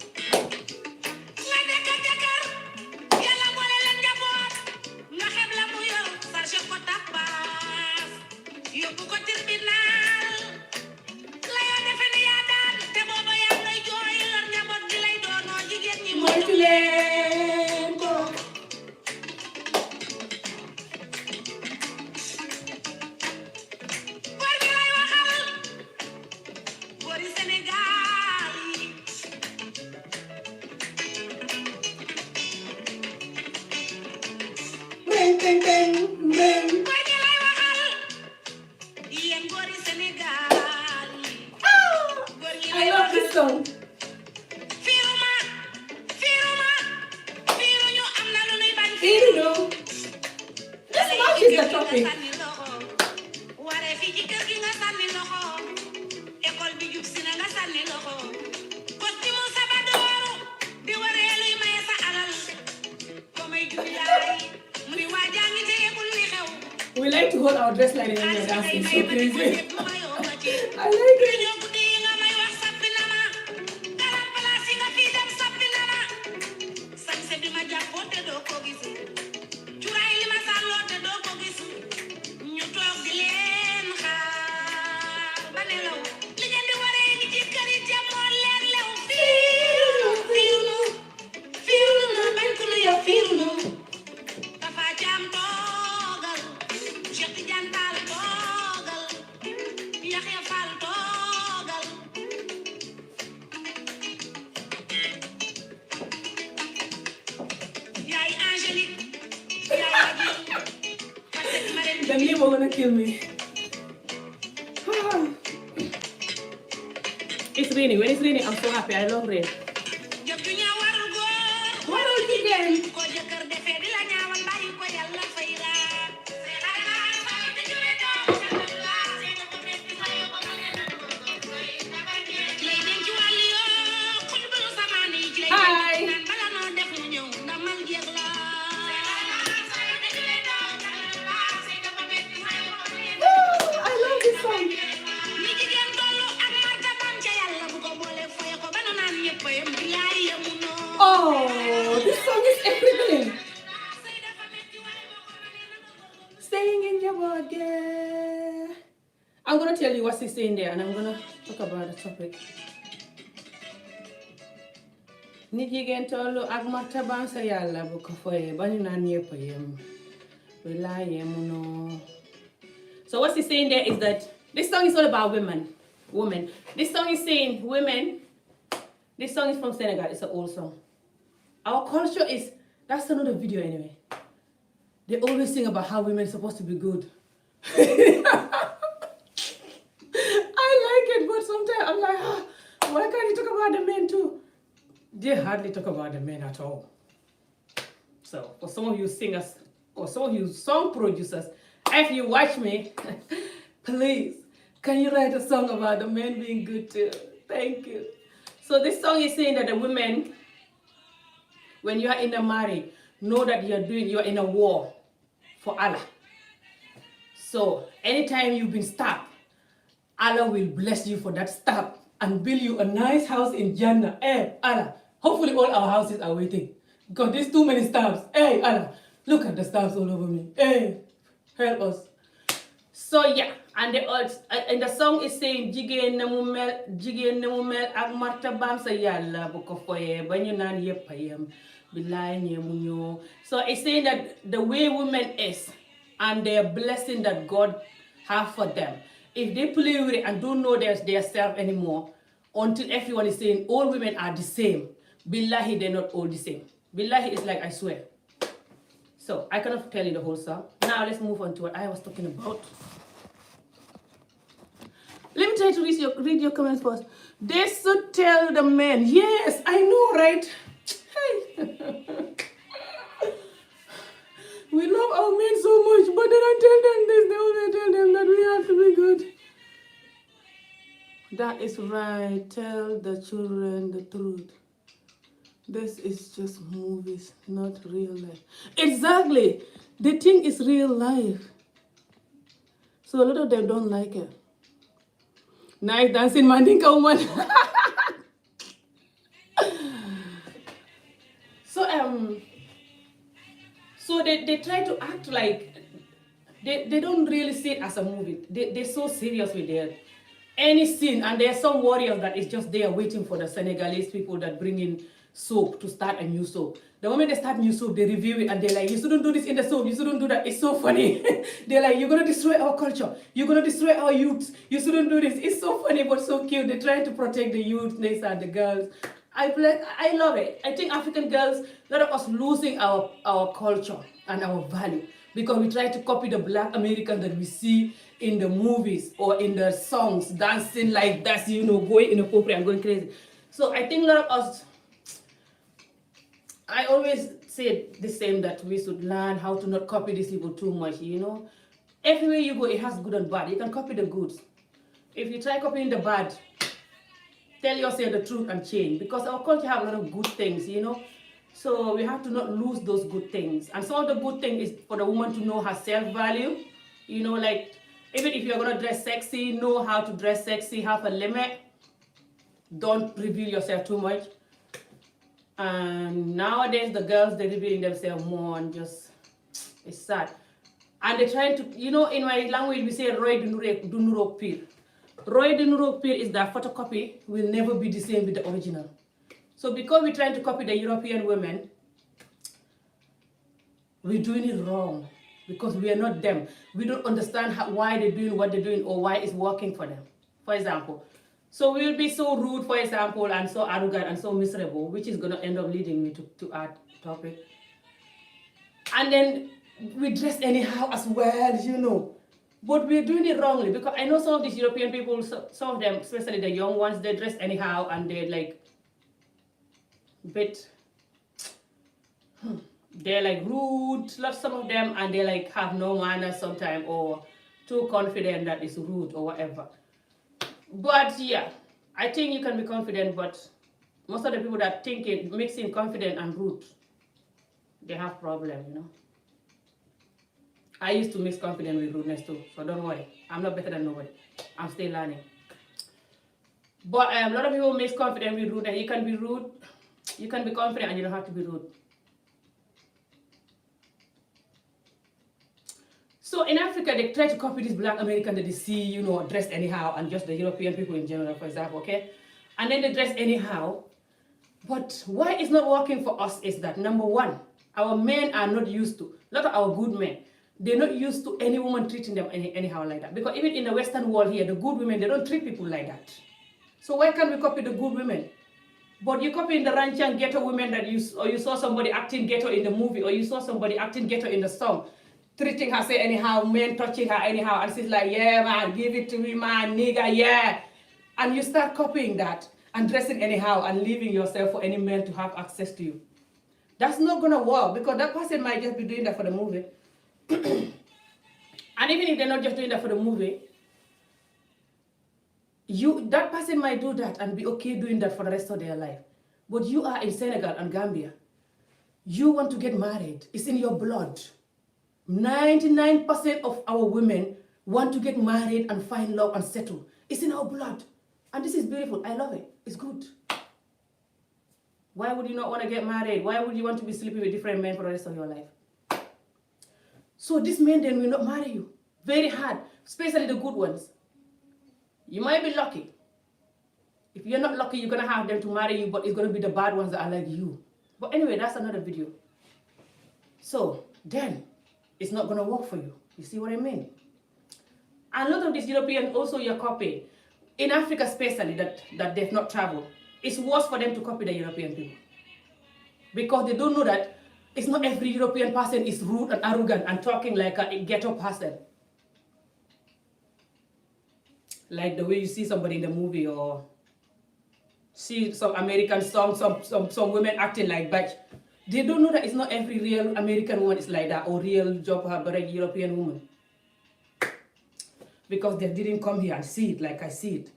I love this song. This much is the topic. We like to hold our dress line when we're dancing, so crazy. I like it. The name are gonna kill me. It's raining. When it's raining, I'm so happy. I love rain. What else again? I'm gonna tell you what's saying there, and I'm gonna talk about the topic. Nit jigéen tollu ak martaban sa yàlla bu ko foyee ba ñu naan ñëpp yem bilaa yemunoo. So what's he saying there is that this song is all about women. This song is saying women. This song is from Senegal. It's an old song. Our culture is, that's another video anyway. They always sing about how women are supposed to be good. I like it, but sometimes I'm like, why can't you talk about the men too? They hardly talk about the men at all. So for some of you singers or some of you song producers, if you watch me, please, can you write a song about the men being good too? Thank you. So this song is saying that the women, when you are in a marriage, know that you're in a war for Allah. So anytime you've been stabbed, Allah will bless you for that stab and build you a nice house in Jannah. Hey, Allah. Hopefully all our houses are waiting. Because there's too many stabs. Hey, Allah. Look at the stabs all over me. Hey, help us. So yeah, and the song is saying jigéen na mu mel ak martabaam sa yàlla bu ko foyee ba ñu naan yépp a yem billaay ñeemu ñoo. So it's saying that the way women is and their blessing that God have for them, if they play with it and don't know their self anymore, until everyone is saying all women are the same, billahi they're not all the same. Billahi is like I swear. So I cannot tell you the whole song. Now let's move on to what I was talking about. Let me try to read your comments first. They should tell the men. Yes, I know, right? Hey. We love our men so much, but then I tell them this, they only tell them that we have to be good. That is right. Tell the children the truth. This is just movies, not real life. Exactly. They think it's real life. So a lot of them don't like it. Nice dancing, Mandinka woman. So they try to act like they don't really see it as a movie. They're so serious with their any scene, and there are some warriors that is just there waiting for the Senegalese people that bring in soap to start a new soap. The moment they start new soap, they review it and they're like, you shouldn't do this in the soap, you shouldn't do that. It's so funny. They're like, you're gonna destroy our culture, you're gonna destroy our youth, you shouldn't do this. It's so funny but so cute. They're trying to protect the youth and the girls. I love it. I think African girls, a lot of us losing our culture and our value because we try to copy the black Americans that we see in the movies or in the songs, dancing like that, going inappropriate and going crazy. So I think a lot of us, I always say the same, that we should learn how to not copy these people too much, Everywhere you go, it has good and bad. You can copy the good. If you try copying the bad, tell yourself the truth and change, because our culture have a lot of good things, So we have to not lose those good things. And some of the good thing is for the woman to know her self-value, like even if you're going to dress sexy, know how to dress sexy, have a limit. Don't reveal yourself too much. And nowadays the girls, they're revealing themselves more and just, it's sad. And they're trying to, in my language we say Roy Dunurok Pir. Roy Dunurok Pir is that photocopy will never be the same with the original. So because we're trying to copy the European women, we're doing it wrong because we are not them. We don't understand why they're doing what they're doing or why it's working for them. For example, so we will be so rude, for example, and so arrogant and so miserable, which is going to end up leading me to our topic. And then we dress anyhow as well, But we're doing it wrongly because I know some of these European people, some of them, especially the young ones, they dress anyhow and they're like they're like rude, some of them, and they like have no manners sometimes or too confident that it's rude or whatever. But yeah, I think you can be confident, but most of the people that think it mixing confident and rude, they have problem, I used to mix confidence with rudeness too, so don't worry. I'm not better than nobody. I'm still learning. But a lot of people mix confidence with rudeness. You can be rude, you can be confident, and you don't have to be rude. So in Africa, they try to copy this black American that they see, you know, dressed anyhow, and just the European people in general, for example, okay? And then they dress anyhow. But why it's not working for us is that, number one, our men are not used to, a lot of our good men, they're not used to any woman treating them anyhow like that. Because even in the Western world here, the good women, they don't treat people like that. So why can't we copy the good women? But you copy in the ranch and ghetto women that you saw somebody acting ghetto in the movie, or you saw somebody acting ghetto in the song, treating her say anyhow, men touching her anyhow, and she's like, yeah man, give it to me man, nigga, yeah. And you start copying that and dressing anyhow and leaving yourself for any man to have access to you. That's not gonna work, because that person might just be doing that for the movie. And even if they're not just doing that for the movie, that person might do that and be okay doing that for the rest of their life. But you are in Senegal and Gambia. You want to get married. It's in your blood. 99% of our women want to get married and find love and settle. It's in our blood. And this is beautiful. I love it. It's good. Why would you not want to get married? Why would you want to be sleeping with different men for the rest of your life? So these men then will not marry you. Very hard. Especially the good ones. You might be lucky. If you're not lucky, you're going to have them to marry you, but it's going to be the bad ones that are like you. But anyway, that's another video. So then, it's not going to work for you. You see what I mean? And a lot of these Europeans also you're copying. In Africa especially, that they've not traveled, it's worse for them to copy the European people. Because they don't know that it's not every European person is rude and arrogant and talking like a ghetto person. Like the way you see somebody in the movie, or see some American song, some women acting like bitch. They don't know that it's not every real American woman is like that, or real job but a European woman. Because they didn't come here and see it like I see it.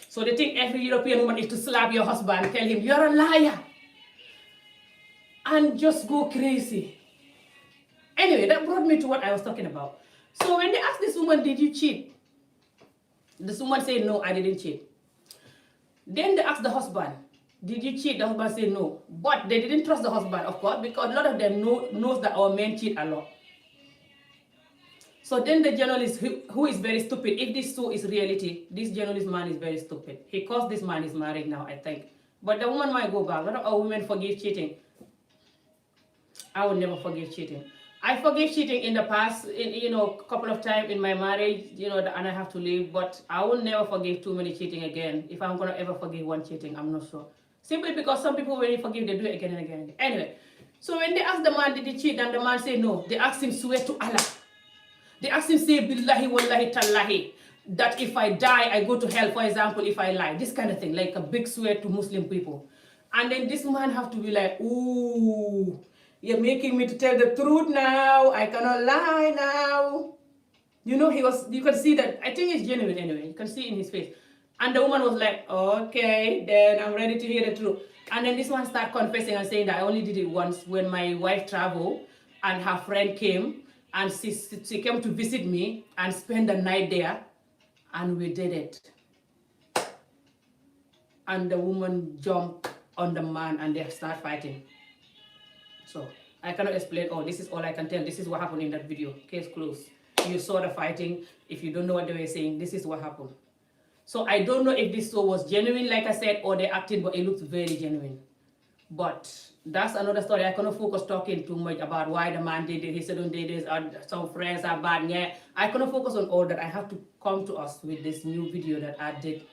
So they think every European woman is to slap your husband and tell him, you're a liar. And just go crazy. Anyway, that brought me to what I was talking about. So when they asked this woman, did you cheat? This woman said, no, I didn't cheat. Then they asked the husband, did you cheat? The husband said no. But they didn't trust the husband, of course, because a lot of them knows that our men cheat a lot. So then the journalist, who is very stupid, if this so is reality, this journalist man is very stupid. He caused this man is married now, I think. But the woman might go back. A lot of our women forgive cheating. I will never forgive cheating. I forgave cheating in the past, a couple of times in my marriage, and I have to leave. But I will never forgive too many cheating again. If I'm going to ever forgive one cheating, I'm not sure. Simply because some people, when you forgive, they do it again and again. Anyway, so when they asked the man, did he cheat? And the man said no. They asked him, swear to Allah. They asked him, say, billahi wallahi tallahi, that if I die, I go to hell, for example, if I lie. This kind of thing, like a big swear to Muslim people. And then this man have to be like, ooh, you're making me to tell the truth now. I cannot lie now. You can see that, I think it's genuine anyway. You can see in his face. And the woman was like, okay, then I'm ready to hear the truth. And then this one started confessing and saying that I only did it once when my wife traveled and her friend came and she came to visit me and spend the night there, and we did it. And the woman jumped on the man and they start fighting. So I cannot explain all. This is all I can tell. This is what happened in that video. Case closed. You saw the fighting. If you don't know what they were saying, this is what happened. So I don't know if this show was genuine, like I said, or they acted, but it looks very genuine. But that's another story. I cannot focus talking too much about why the man did it. He said, don't do this, or some friends are bad. Yeah, I cannot focus on all that. I have to come to us with this new video that I did.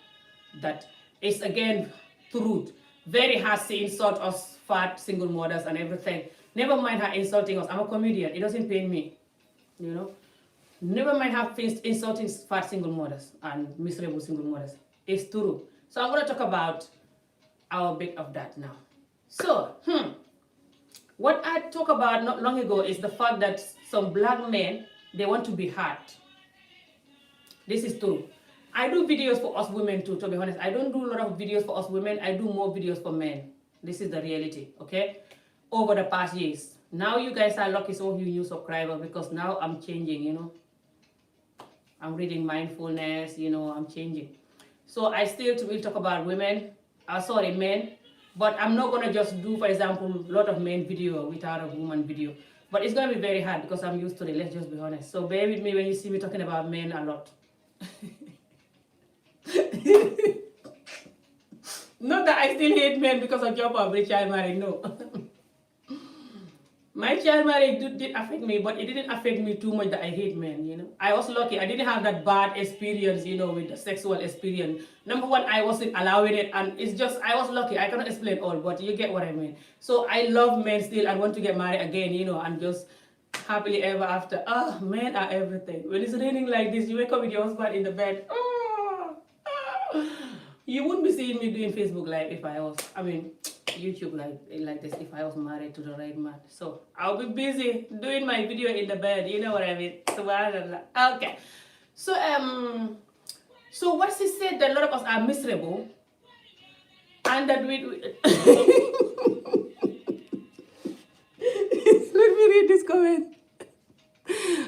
That is, again, truth. Very hard to insult us fat single mothers and everything. Never mind her insulting us. I'm a comedian. It doesn't pain me. Never mind her insulting fat single mothers and miserable single mothers. It's true. So I'm going to talk about our bit of that now. So, what I talked about not long ago is the fact that some black men, they want to be hard. This is true. I do videos for us women too, to be honest. I don't do a lot of videos for us women. I do more videos for men. This is the reality, okay? Over the past years. Now you guys are lucky, some of you new subscribers, because now I'm changing, I'm reading mindfulness, I'm changing. So I still will talk about men. But I'm not going to just do, for example, a lot of men video without a woman video. But it's gonna be very hard because I'm used to it, let's just be honest. So bear with me when you see me talking about men a lot. Not that I still hate men because of job of child marriage, no. My child marriage did affect me, but it didn't affect me too much that I hate men, you know. I was lucky. I didn't have that bad experience, you know, with the sexual experience. Number one, I wasn't allowing it, and it's just, I was lucky. I cannot explain all, but you get what I mean. So I love men still and want to get married again, you know, and just happily ever after. Ah, men are everything. When it's raining like this, you wake up with your husband in the bed. You wouldn't be seeing me doing Facebook Live if I was, YouTube like this if I was married to the right man. So I'll be busy doing my video in the bed, you know what I mean? Subhanallah. Okay. So what she said that a lot of us are miserable and that we let me read this comment.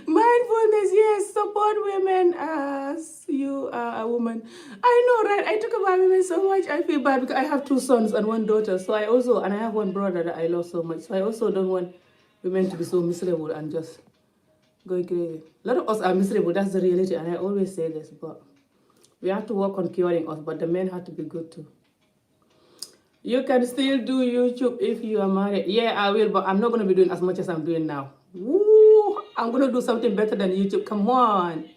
Mindfulness, yes, support women as you are a woman. I know, right? I talk about women so much. I feel bad because I have 2 sons and 1 daughter. So and I have 1 brother that I love so much. So I also don't want women to be so miserable and just going crazy. A lot of us are miserable. That's the reality. And I always say this, but we have to work on curing us. But the men have to be good too. You can still do YouTube if you are married. Yeah, I will, but I'm not going to be doing as much as I'm doing now. Woo! I'm going to do something better than YouTube. Come on.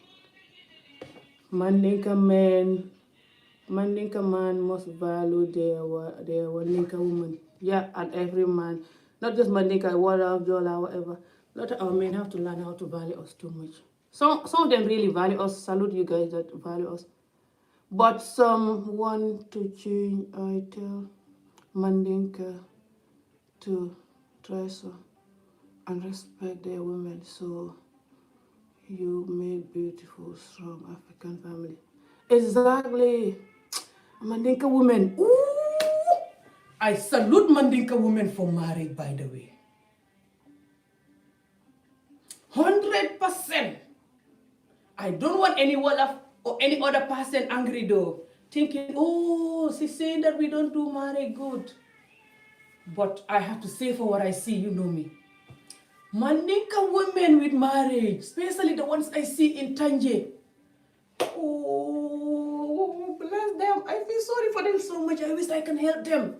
Mandinka man must value their Mandinka woman. Yeah, and every man. Not just Mandinka, Walla, Jola, whatever. A lot of our men have to learn how to value us too much. Some of them really value us. Salute you guys that value us. But some want to change. I tell Mandinka to treasure and respect their women, so you make beautiful, strong African family. Exactly. Mandinka women. Ooh! I salute Mandinka women for marriage, by the way. 100%. I don't want any Wolof or any other person angry though, thinking, oh, she's saying that we don't do marriage good. But I have to say for what I see, you know me. Mandinka women with marriage, especially the ones I see in Tanje. Oh, bless them. I feel sorry for them so much. I wish I can help them.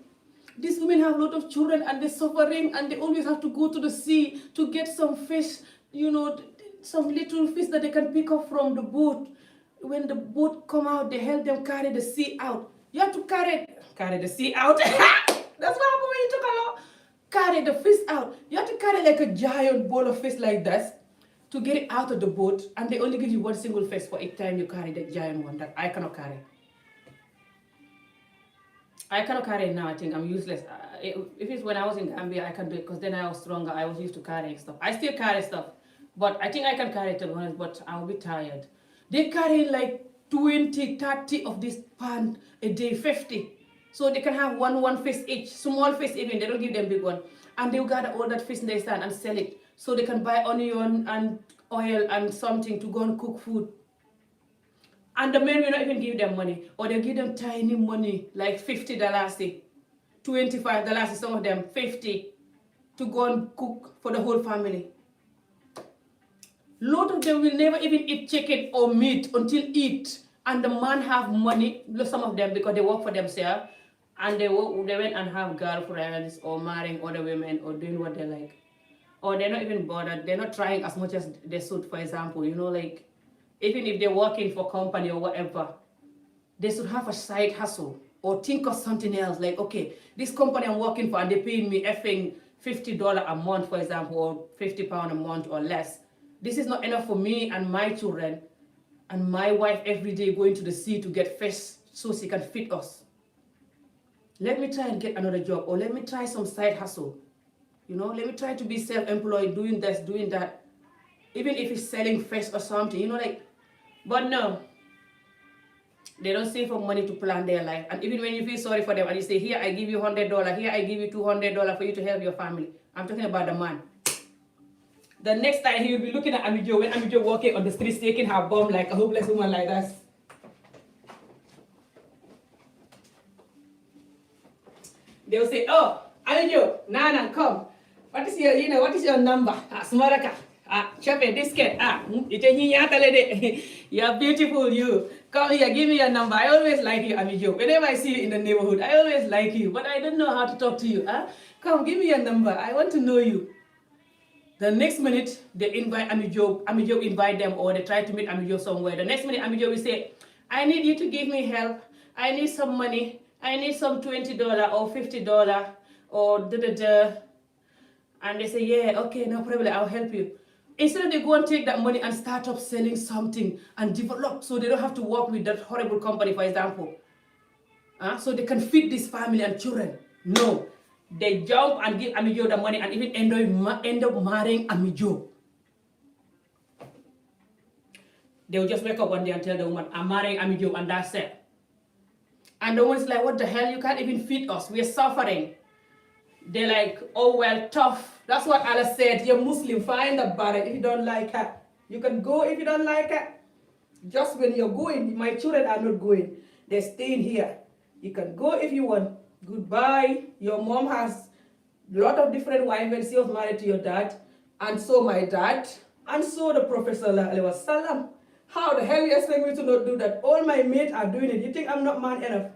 These women have a lot of children and they're suffering and they always have to go to the sea to get some fish, you know, some little fish that they can pick up from the boat. When the boat come out, they help them carry the sea out. You have to carry the sea out. That's what happened when you took a lot. Carry the fish out. You have to carry like a giant bowl of fish like this to get it out of the boat, and they only give you 1 single fish for each time you carry the giant one that I cannot carry. I cannot carry it now. I think I'm useless. If it's when I was in Gambia, I can do it because then I was stronger. I was used to carrying stuff. I still carry stuff, but I think I can carry it to be honest, but I'll be tired. They carry like 20, 30 of this pan a day, 50. So they can have one fish each, small fish even, they don't give them big one. And they'll gather all that fish in their stand and sell it. So they can buy onion and oil and something to go and cook food. And the men will not even give them money. Or they give them tiny money, like $50, $25, some of them, 50 to go and cook for the whole family. A lot of them will never even eat chicken or meat until eat. And the man have money, some of them, because they work for themselves. And they went and have girlfriends or marrying other women or doing what they like. Or they're not even bothered. They're not trying as much as they should, for example. You know, like, even if they're working for company or whatever, they should have a side hustle or think of something else. Like, okay, this company I'm working for and they're paying me effing $50 a month, for example, or £50 a month or less. This is not enough for me and my children and my wife every day going to the sea to get fish so she can feed us. Let me try and get another job, or let me try some side hustle. You know, let me try to be self-employed, doing this, doing that. Even if it's selling fish or something, you know, like, but no. They don't save up money to plan their life. And even when you feel sorry for them and you say, here I give you $100, here I give you $200 for you to help your family. I'm talking about the man. The next time he will be looking at Amijo when Amijo walking on the street, taking her bum like a hopeless woman like that. They'll say, oh, Amijo, Nana, come. what is your number? Smaraka. Chape, this kid. You're beautiful, you. Come here, give me your number. I always like you, Amijo. Whenever I see you in the neighborhood, I always like you, but I don't know how to talk to you. Come, give me your number. I want to know you. The next minute, they invite Amijo. Amijo invite them, or they try to meet Amijo somewhere. The next minute, Amijo will say, I need you to give me help. I need some money. I need some $20 or $50 or da-da-da. And they say, yeah, okay, no problem, I'll help you. Instead, they go and take that money and start up selling something and develop so they don't have to work with that horrible company, for example. So they can feed this family and children. No. They jump and give Amijo the money and even end up marrying Amijo. They will just wake up one day and tell the woman, I'm marrying Amijo, and that's it. And the woman's like, what the hell? You can't even feed us. We're suffering. They're like, oh, well, tough. That's what Allah said. You're Muslim, find a brother if you don't like her. You can go if you don't like her. Just when you're going, my children are not going. They're staying here. You can go if you want. Goodbye. Your mom has a lot of different wives and she was married to your dad. And so my dad. And so the Prophet Sallallahu Alaihi Wasallam. How the hell you expect me to not do that? All my mates are doing it. You think I'm not man enough?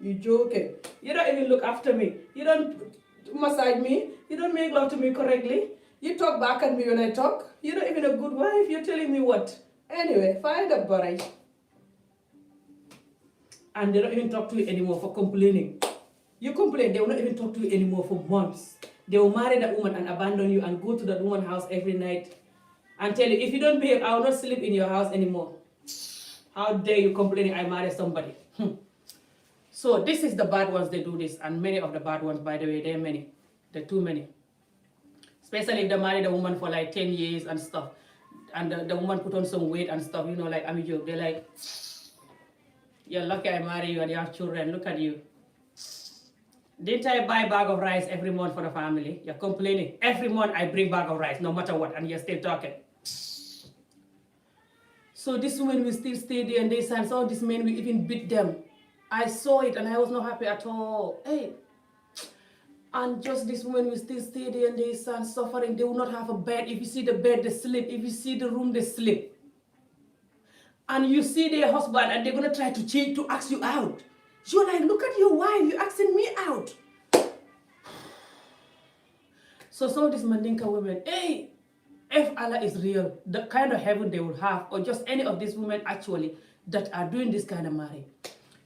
You joking. You don't even look after me. You don't massage me. You don't make love to me correctly. You talk back at me when I talk. You're not even a good wife. You're telling me what? Anyway, find a barrage. And they don't even talk to you anymore for complaining. You complain, they will not even talk to you anymore for months. They will marry that woman and abandon you and go to that woman's house every night and tell you, if you don't behave, I will not sleep in your house anymore. How dare you complaining I married somebody? So this is the bad ones, they do this. And many of the bad ones, by the way, there are many. There are too many. Especially if they married a woman for like 10 years and stuff. And the woman put on some weight and stuff, like Amijo. They're like, you're lucky I marry you and you have children. Look at you. Didn't I buy a bag of rice every month for the family? You're complaining. Every month I bring bag of rice, no matter what, and you're still talking. So this woman will still stay there and they say, some of these men will even beat them. I saw it and I was not happy at all. Hey. And just this woman will still stay there and they are suffering. They will not have a bed. If you see the bed, they sleep. If you see the room, they sleep. And you see their husband and they're going to try to change, to ask you out. You're like, look at your wife, you're asking me out. So some of these Mandinka women, hey, if Allah is real, the kind of heaven they will have, or just any of these women actually that are doing this kind of marriage.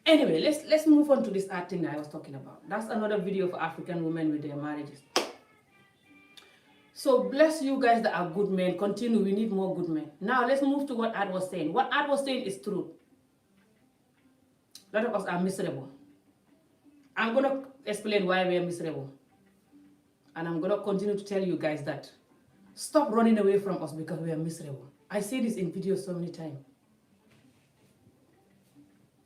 Anyway, let's move on to this art thing that I was talking about. That's another video for African women with their marriages. So bless you guys that are good men. Continue, we need more good men. Now let's move to what Art was saying. What Art was saying is true. A lot of us are miserable. I'm going to explain why we are miserable. And I'm going to continue to tell you guys that. Stop running away from us because we are miserable. I say this in videos so many times.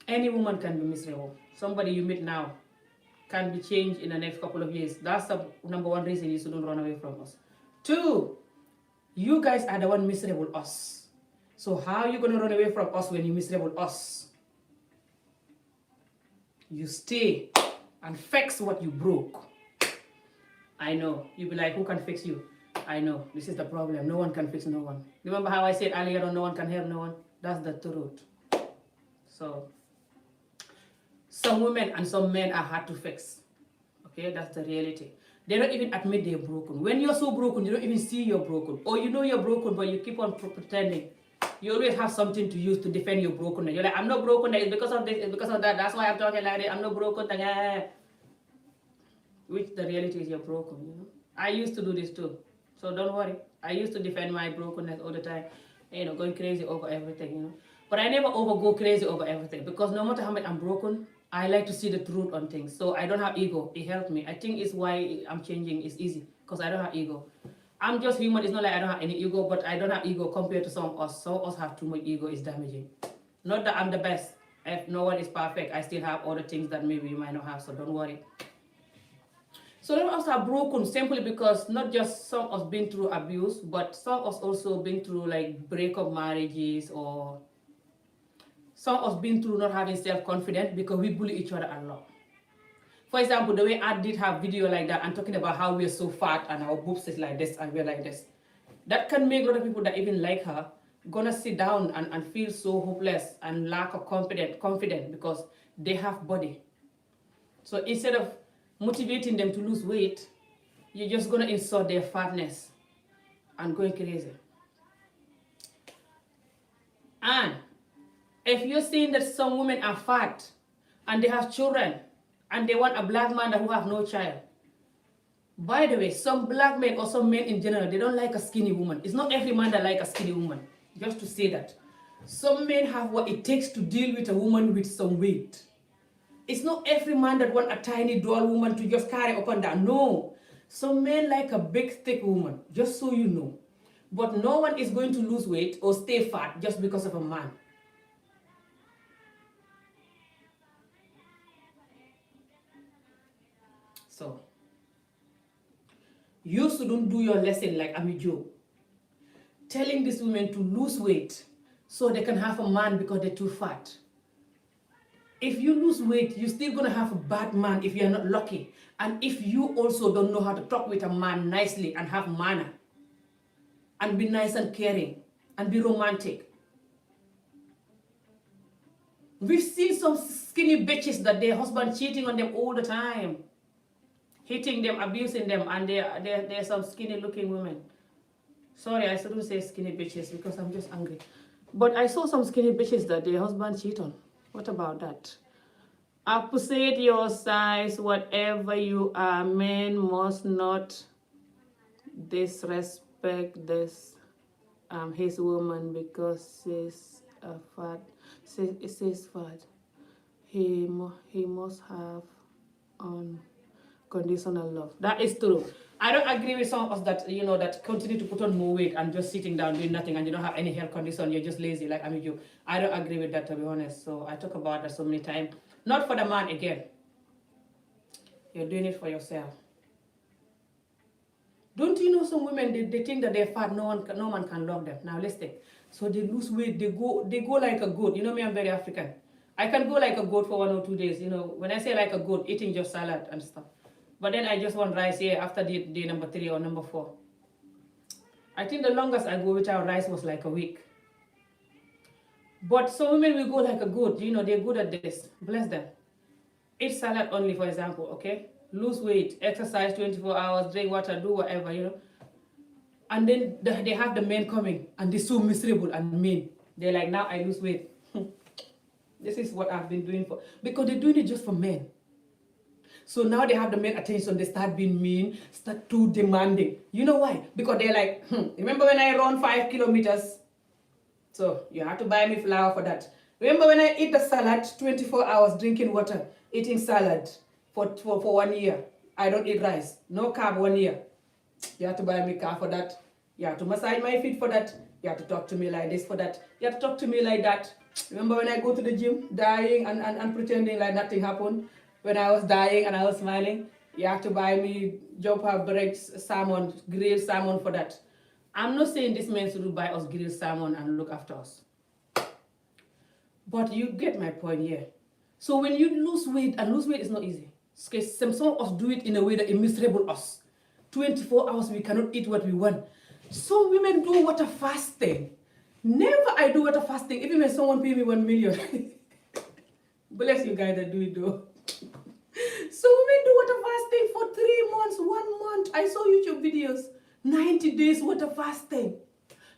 Any woman can be miserable. Somebody you meet now can be changed in the next couple of years. That's the number one reason you shouldn't run away from us. 2, you guys are the one miserable us. So how are you going to run away from us when you miserable us? You stay and fix what you broke. I know. You'll be like, who can fix you? I know. This is the problem. No one can fix no one. Remember how I said earlier on, no one can help no one? That's the truth. So, some women and some men are hard to fix. Okay, that's the reality. They don't even admit they're broken. When you're so broken, you don't even see you're broken. Or you know you're broken, but you keep on pretending. You always have something to use to defend your brokenness. You're like, I'm not broken, it's because of this, it's because of that. That's why I'm talking like this. I'm not broken. Which the reality is you're broken, I used to do this too. So don't worry. I used to defend my brokenness all the time. Going crazy over everything, But I never go crazy over everything. Because no matter how much I'm broken, I like to see the truth on things. So I don't have ego. It helped me. I think it's why I'm changing. It's easy. Because I don't have ego. I'm just human. It's not like I don't have any ego, but I don't have ego compared to some of us. Some of us have too much ego. It's damaging. Not that I'm the best. If no one is perfect, I still have other things that maybe you might not have, so don't worry. So some of us are broken simply because not just some of us been through abuse, but some of us also been through like breakup marriages, or some of us been through not having self-confidence because we bully each other a lot. For example, the way Art did her video like that and talking about how we're so fat and our boobs is like this and we're like this. That can make a lot of people that even like her gonna sit down and feel so hopeless and lack of confidence because they have body. So instead of motivating them to lose weight, you're just gonna insult their fatness and going crazy. And if you're seeing that some women are fat and they have children and they want a black man who have no child. By the way, some black men or some men in general, they don't like a skinny woman. It's not every man that like a skinny woman. Just to say that. Some men have what it takes to deal with a woman with some weight. It's not every man that want a tiny doll woman to just carry up and down. No. Some men like a big thick woman, just so you know. But no one is going to lose weight or stay fat just because of a man. So, you shouldn't do your lesson like Amijo, telling these women to lose weight so they can have a man because they're too fat. If you lose weight, you're still going to have a bad man if you're not lucky. And if you also don't know how to talk with a man nicely and have manner, and be nice and caring, and be romantic. We've seen some skinny bitches that their husband cheating on them all the time. Hitting them, abusing them, and they're some skinny looking women. Sorry, I shouldn't say skinny bitches because I'm just angry. But I saw some skinny bitches that their husband cheat on. What about that? Appreciate your size, whatever you are. Men must not disrespect this his woman because she's fat. She's fat. He must have unconditional love. That is true. I don't agree with some of us that, you know, that continue to put on more weight and just sitting down doing nothing and you don't have any health condition, you're just lazy like you. I don't agree with that, to be honest. So I talk about that so many times. Not for the man again. You're doing it for yourself. Don't you know some women, they think that they're fat, no man can love them. Now listen. So they lose weight, they go like a goat. You know me, I'm very African. I can go like a goat for 1 or 2 days. You know, when I say like a goat, eating just salad and stuff. But then I just want rice here after day number 3 or number 4. I think the longest I go without rice was like a week. But some women will go like a goat. You know, they're good at this. Bless them. Eat salad only, for example, okay? Lose weight, exercise 24 hours, drink water, do whatever, you know. And then they have the men coming and they're so miserable and mean. They're like, now I lose weight. This is what I've been doing for... Because they're doing it just for men. So now they have the men attention, they start being mean, start too demanding. You know why? Because they're like, remember when I run 5 kilometers? So you have to buy me flour for that. Remember when I eat the salad, 24 hours drinking water, eating salad for 1 year. I don't eat rice, no carb 1 year. You have to buy me car for that. You have to massage my feet for that. You have to talk to me like this for that. You have to talk to me like that. Remember when I go to the gym, dying and pretending like nothing happened? When I was dying and I was smiling, you have to buy me jumper bread salmon, grilled salmon for that. I'm not saying this man should buy us grilled salmon and look after us. But you get my point here. So when you lose weight, and lose weight is not easy. Some of us do it in a way that it miserable us. 24 hours we cannot eat what we want. Some women do water fasting. Never I do water fasting, even when someone pay me 1 million. Bless you guys that do it though. So women do water fasting for 3 months, 1 month. I saw YouTube videos. 90 days water fasting.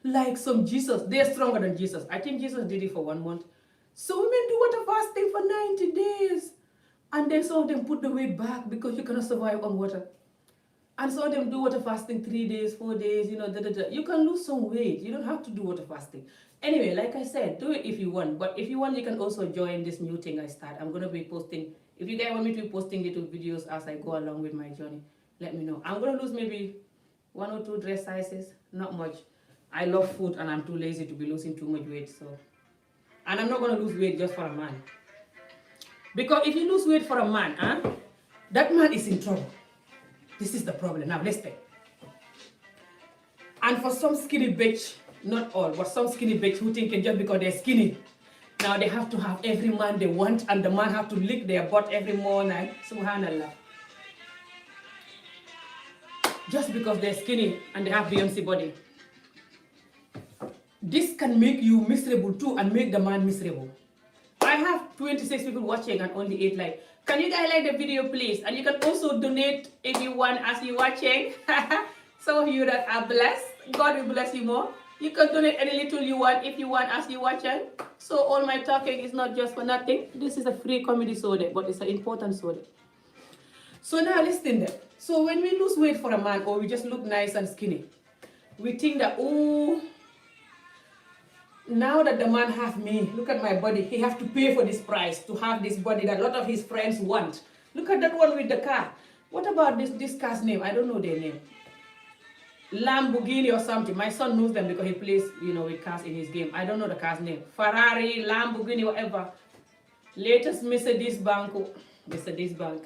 Like some Jesus. They're stronger than Jesus. I think Jesus did it for 1 month. So women do water fasting for 90 days. And then some of them put the weight back because you cannot survive on water. And some of them do water fasting 3 days, 4 days, you know, You can lose some weight. You don't have to do water fasting. Anyway, like I said, do it if you want. But if you want, you can also join this new thing I start. I'm going to be posting... If you guys want me to be posting little videos as I go along with my journey, let me know. I'm going to lose maybe 1 or 2 dress sizes. Not much. I love food and I'm too lazy to be losing too much weight. So, and I'm not going to lose weight just for a man. Because if you lose weight for a man, that man is in trouble. This is the problem. Now, listen. And for some skinny bitch, not all, but some skinny bitch who think just because they're skinny, Now they have to have every man they want, and the man have to lick their butt every morning. Subhanallah. Just because they're skinny and they have Beyonce body. This can make you miserable too and make the man miserable. I have 26 people watching and only 8 like. Can you guys like the video, please? And you can also donate if you want as you're watching. Some of you that are blessed, God will bless you more. You can donate any little you want if you want as you're watching. So all my talking is not just for nothing. This is a free comedy soda, but it's an important soda. So now listen then. So when we lose weight for a man or we just look nice and skinny, we think that, oh, now that the man have me, look at my body, he have to pay for this price to have this body that a lot of his friends want. Look at that one with the car. What about this car's name? I don't know their name. Lamborghini or something. My son knows them because he plays, with cars in his game. I don't know the car's name. Ferrari, Lamborghini, whatever. Latest Mercedes Bank.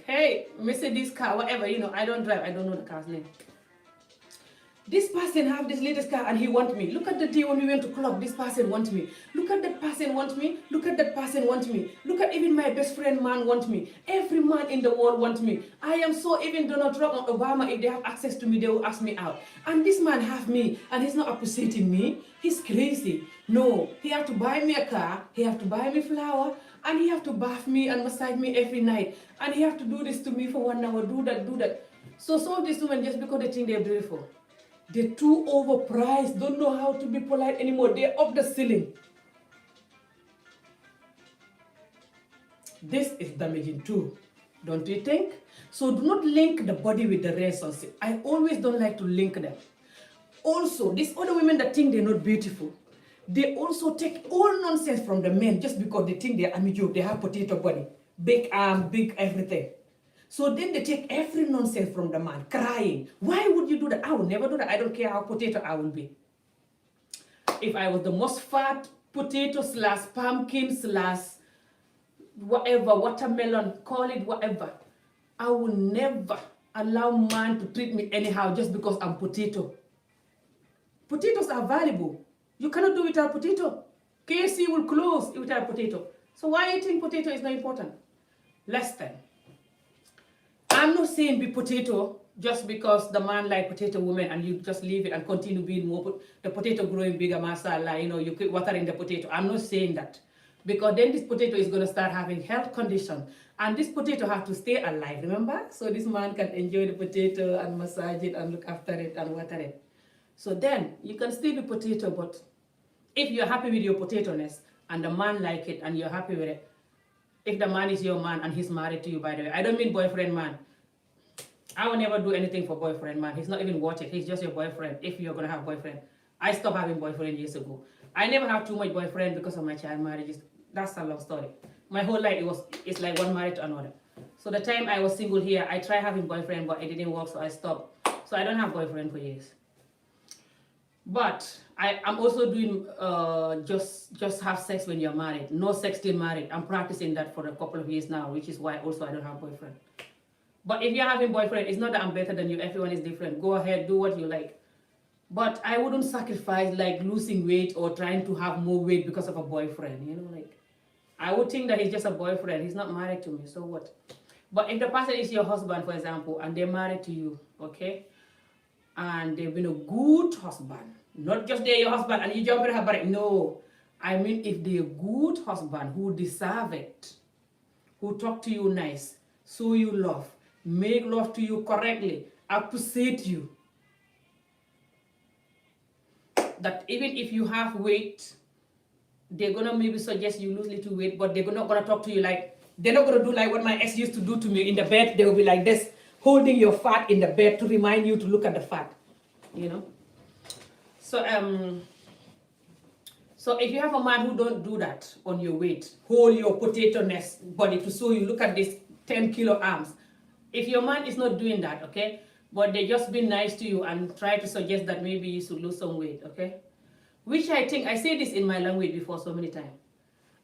Hey, Mercedes car, whatever, I don't drive. I don't know the car's name. This person have this latest car and he want me. Look at the day when we went to club, this person want me. Look at that person want me. Look at that person want me. Look at even my best friend man want me. Every man in the world want me. I am so, even Donald Trump or Obama, if they have access to me, they will ask me out. And this man have me and he's not appreciating me. He's crazy. No, he have to buy me a car. He have to buy me flower. And he have to bath me and massage me every night. And he have to do this to me for 1 hour. Do that. So some of these women, just because they think they're beautiful, they're too overpriced, don't know how to be polite anymore. They're up the ceiling. This is damaging too, don't you think? So do not link the body with the relationship. I always don't like to link them. Also, these other women that think they're not beautiful, they also take all nonsense from the men just because they think they're amateur, they have potato body, big arm, big everything. So then they take every nonsense from the man, crying. Why would you do that? I will never do that. I don't care how potato I will be. If I was the most fat potato / pumpkin / whatever, watermelon, call it whatever, I will never allow man to treat me anyhow just because I'm potato. Potatoes are valuable. You cannot do without potato. KFC will close without potato. So why do you think potato is not important? Less than. I'm not saying be potato just because the man like potato woman and you just leave it and continue being more, the potato growing bigger, masala, you keep watering the potato. I'm not saying that. Because then this potato is going to start having health condition. And this potato have to stay alive, remember? So this man can enjoy the potato and massage it and look after it and water it. So then you can still be potato, but if you're happy with your potato-ness and the man like it and you're happy with it, if the man is your man and he's married to you, by the way, I don't mean boyfriend man. I will never do anything for boyfriend man. He's not even worth it. He's just your boyfriend if you're going to have boyfriend. I stopped having boyfriend years ago. I never have too much boyfriend because of my child marriages. That's a long story. My whole life it's like one married to another. So the time I was single here, I tried having boyfriend, but it didn't work, so I stopped. So I don't have boyfriend for years. But I'm also doing just have sex when you're married. No sex till married. I'm practicing that for a couple of years now, which is why also I don't have boyfriend. But if you're having boyfriend, it's not that I'm better than you. Everyone is different. Go ahead, do what you like. But I wouldn't sacrifice like losing weight or trying to have more weight because of a boyfriend. I would think that he's just a boyfriend. He's not married to me, so what? But if the person is your husband, for example, and they're married to you, okay? And they've been a good husband. Not just they're your husband and you jump in her body. No. I mean if they're a good husband who deserve it, who talk to you nice, show you love, make love to you correctly, appreciate you. That even if you have weight, they're gonna maybe suggest you lose little weight, but they're not gonna talk to you like, they're not gonna do like what my ex used to do to me in the bed. They will be like this, holding your fat in the bed to remind you to look at the fat, So if you have a man who don't do that on your weight, hold your potato-ness body to show you, look at this 10-kilo arms. If your man is not doing that, okay, but they just be nice to you and try to suggest that maybe you should lose some weight, okay? Which I think, I say this in my language before so many times.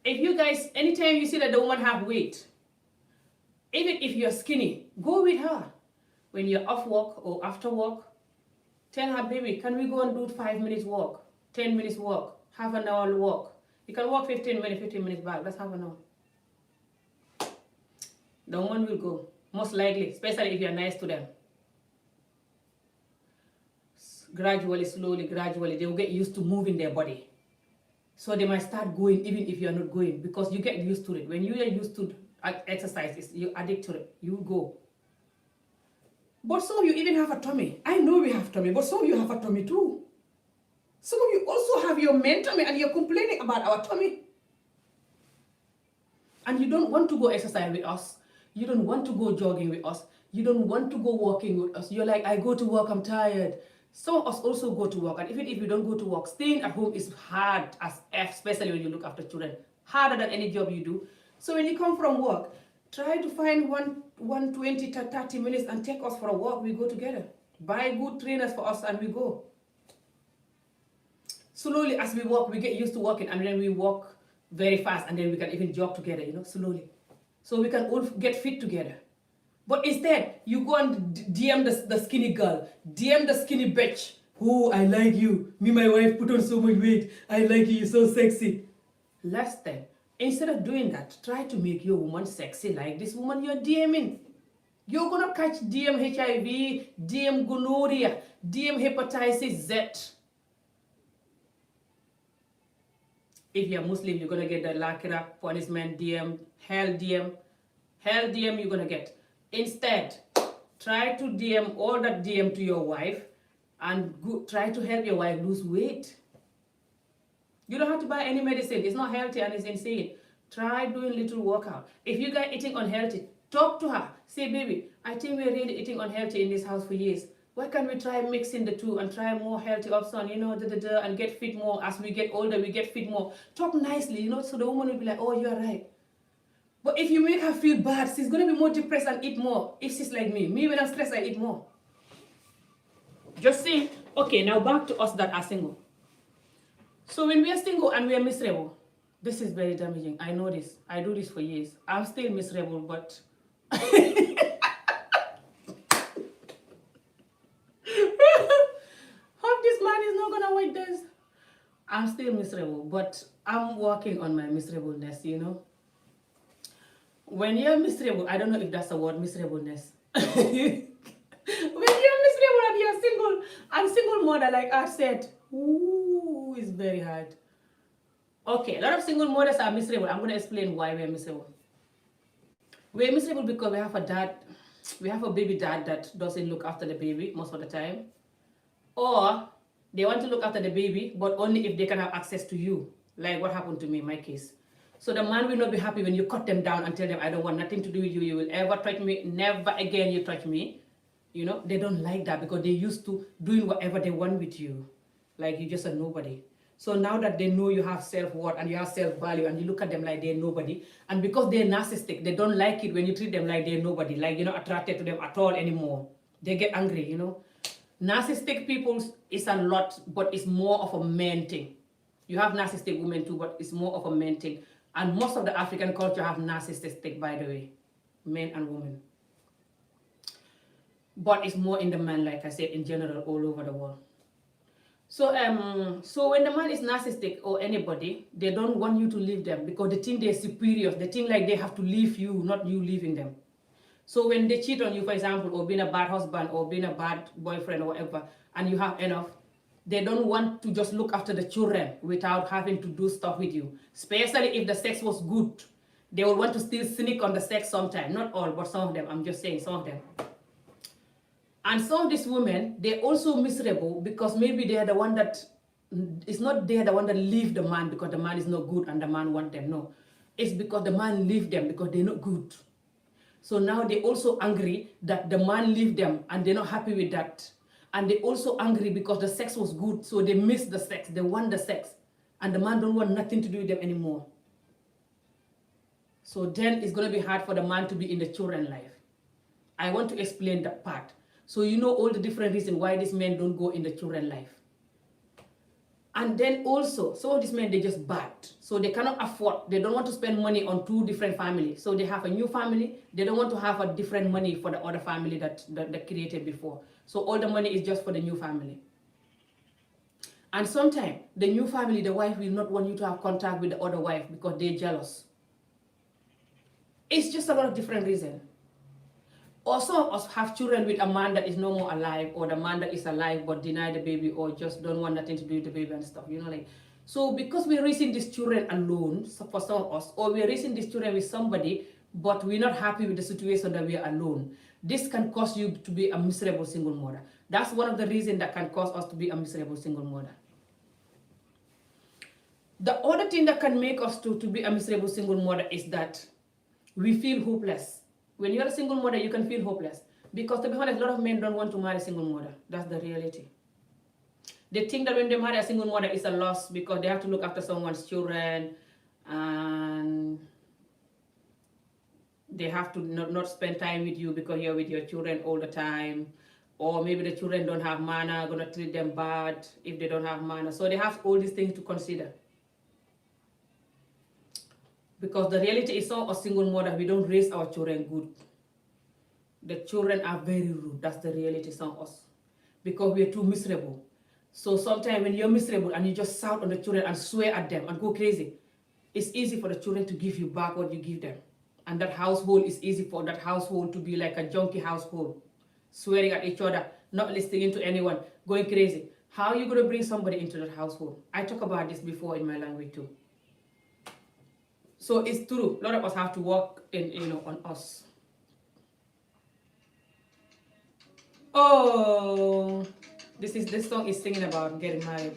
If you guys, anytime you see that the woman have weight, even if you're skinny, go with her. When you're off work or after work, tell her, baby, can we go and do 5 minutes walk, 10 minutes walk, half an hour walk? You can walk 15 minutes back. That's half an hour. The woman will go, most likely, especially if you're nice to them. Gradually, slowly, gradually, they will get used to moving their body. So they might start going even if you're not going, because you get used to it. When you are used to exercises, you addict to it, you go. But some of you even have a tummy. I know we have tummy, but some of you have a tummy too. Some of you also have your main tummy and you're complaining about our tummy. And you don't want to go exercise with us. You don't want to go jogging with us. You don't want to go walking with us. You're like, I go to work, I'm tired. Some of us also go to work. And even if you don't go to work, staying at home is hard, especially when you look after children. Harder than any job you do. So when you come from work, try to find 120 to 30 minutes and take us for a walk. We go together. Buy good trainers for us and we go. Slowly as we walk, we get used to walking, and then we walk very fast, and then we can even jog together, slowly. So we can all get fit together. But instead, you go and DM the skinny girl, DM the skinny bitch. Oh, I like you. Me, my wife put on so much weight. I like you, you're so sexy. Last time, instead of doing that, try to make your woman sexy like this woman you're DMing. You're gonna catch DM HIV, DM gonorrhea, DM hepatitis Z. If you're Muslim, you're gonna get the lakira, punishment, DM, hell DM. Hell DM you're gonna get. Instead, try to DM all that DM to your wife and try to help your wife lose weight. You don't have to buy any medicine. It's not healthy and it's insane. Try doing little workout. If you guys eating unhealthy, talk to her. Say, baby, I think we're really eating unhealthy in this house for years. Why can't we try mixing the two and try more healthy option, and get fit more. As we get older, we get fit more. Talk nicely, so the woman will be like, oh, you're right. But if you make her feel bad, she's going to be more depressed and eat more. If she's like me. Me, when I'm stressed, I eat more. Just see. Okay, now back to us that are single. So when we are single and we are miserable, this is very damaging. I know this. I do this for years. I'm still miserable, but... Hope this man is not going to wait this. I'm still miserable, but I'm working on my miserableness, When you're miserable, I don't know if that's a word, miserableness. When you're miserable and you're single, and single mother, like I said, ooh, it's very hard. Okay, a lot of single mothers are miserable. I'm going to explain why we're miserable. We're miserable because we have a baby dad that doesn't look after the baby most of the time. Or they want to look after the baby, but only if they can have access to you. Like what happened to me in my case. So the man will not be happy when you cut them down and tell them, I don't want nothing to do with you. You will ever touch me. Never again you touch me. They don't like that because they're used to doing whatever they want with you. Like you're just a nobody. So now that they know you have self-worth and you have self-value and you look at them like they're nobody. And because they're narcissistic, they don't like it when you treat them like they're nobody. Like you're not attracted to them at all anymore. They get angry, Narcissistic people is a lot, but it's more of a man thing. You have narcissistic women too, but it's more of a man thing. And most of the African culture have narcissistic, by the way, men and women. But it's more in the man, like I said, in general, all over the world. So when the man is narcissistic or anybody, they don't want you to leave them because they think they're superior. They think like they have to leave you, not you leaving them. So when they cheat on you, for example, or being a bad husband or being a bad boyfriend or whatever, and you have enough, they don't want to just look after the children without having to do stuff with you. Especially if the sex was good. They will want to still sneak on the sex sometimes. Not all, but some of them. I'm just saying some of them. And some of these women, they're also miserable because maybe they are the one that, it's not they're the one that leave the man because the man is not good and the man want them. No. It's because the man leave them because they're not good. So now they're also angry that the man leave them and they're not happy with that. And they're also angry because the sex was good. So they miss the sex. They want the sex. And the man don't want nothing to do with them anymore. So then it's going to be hard for the man to be in the children's life. I want to explain that part. So you know all the different reasons why these men don't go in the children's life. And then also, some of these men, they're just bad. So they cannot afford, they don't want to spend money on two different families. So they have a new family. They don't want to have a different money for the other family that they created before. So all the money is just for the new family. And sometimes the new family, the wife will not want you to have contact with the other wife because they're jealous. It's just a lot of different reasons. Also, us have children with a man that is no more alive, or the man that is alive but deny the baby, or just don't want nothing to do with the baby and stuff, like. So because we're raising these children alone, so for some of us, or we're raising these children with somebody, but we're not happy with the situation that we're alone, this can cause you to be a miserable single mother. That's one of the reasons that can cause us to be a miserable single mother. The other thing that can make us to be a miserable single mother is that we feel hopeless. When you're a single mother, you can feel hopeless. Because to be honest, a lot of men don't want to marry a single mother. That's the reality. They think that when they marry a single mother, it's a loss because they have to look after someone's children, and they have to not spend time with you because you're with your children all the time. Or maybe the children don't have manner, gonna treat them bad if they don't have manner. So they have all these things to consider. Because the reality is, some of us single mothers, we don't raise our children good. The children are very rude. That's the reality, some of us. Because we are too miserable. So sometimes when you're miserable and you just shout on the children and swear at them and go crazy, it's easy for the children to give you back what you give them. And that household is easy for that household to be like a junkie household. Swearing at each other, not listening to anyone, going crazy. How are you going to bring somebody into that household? I talk about this before in my language too. So it's true. A lot of us have to work on us. Oh, this song is singing about getting married.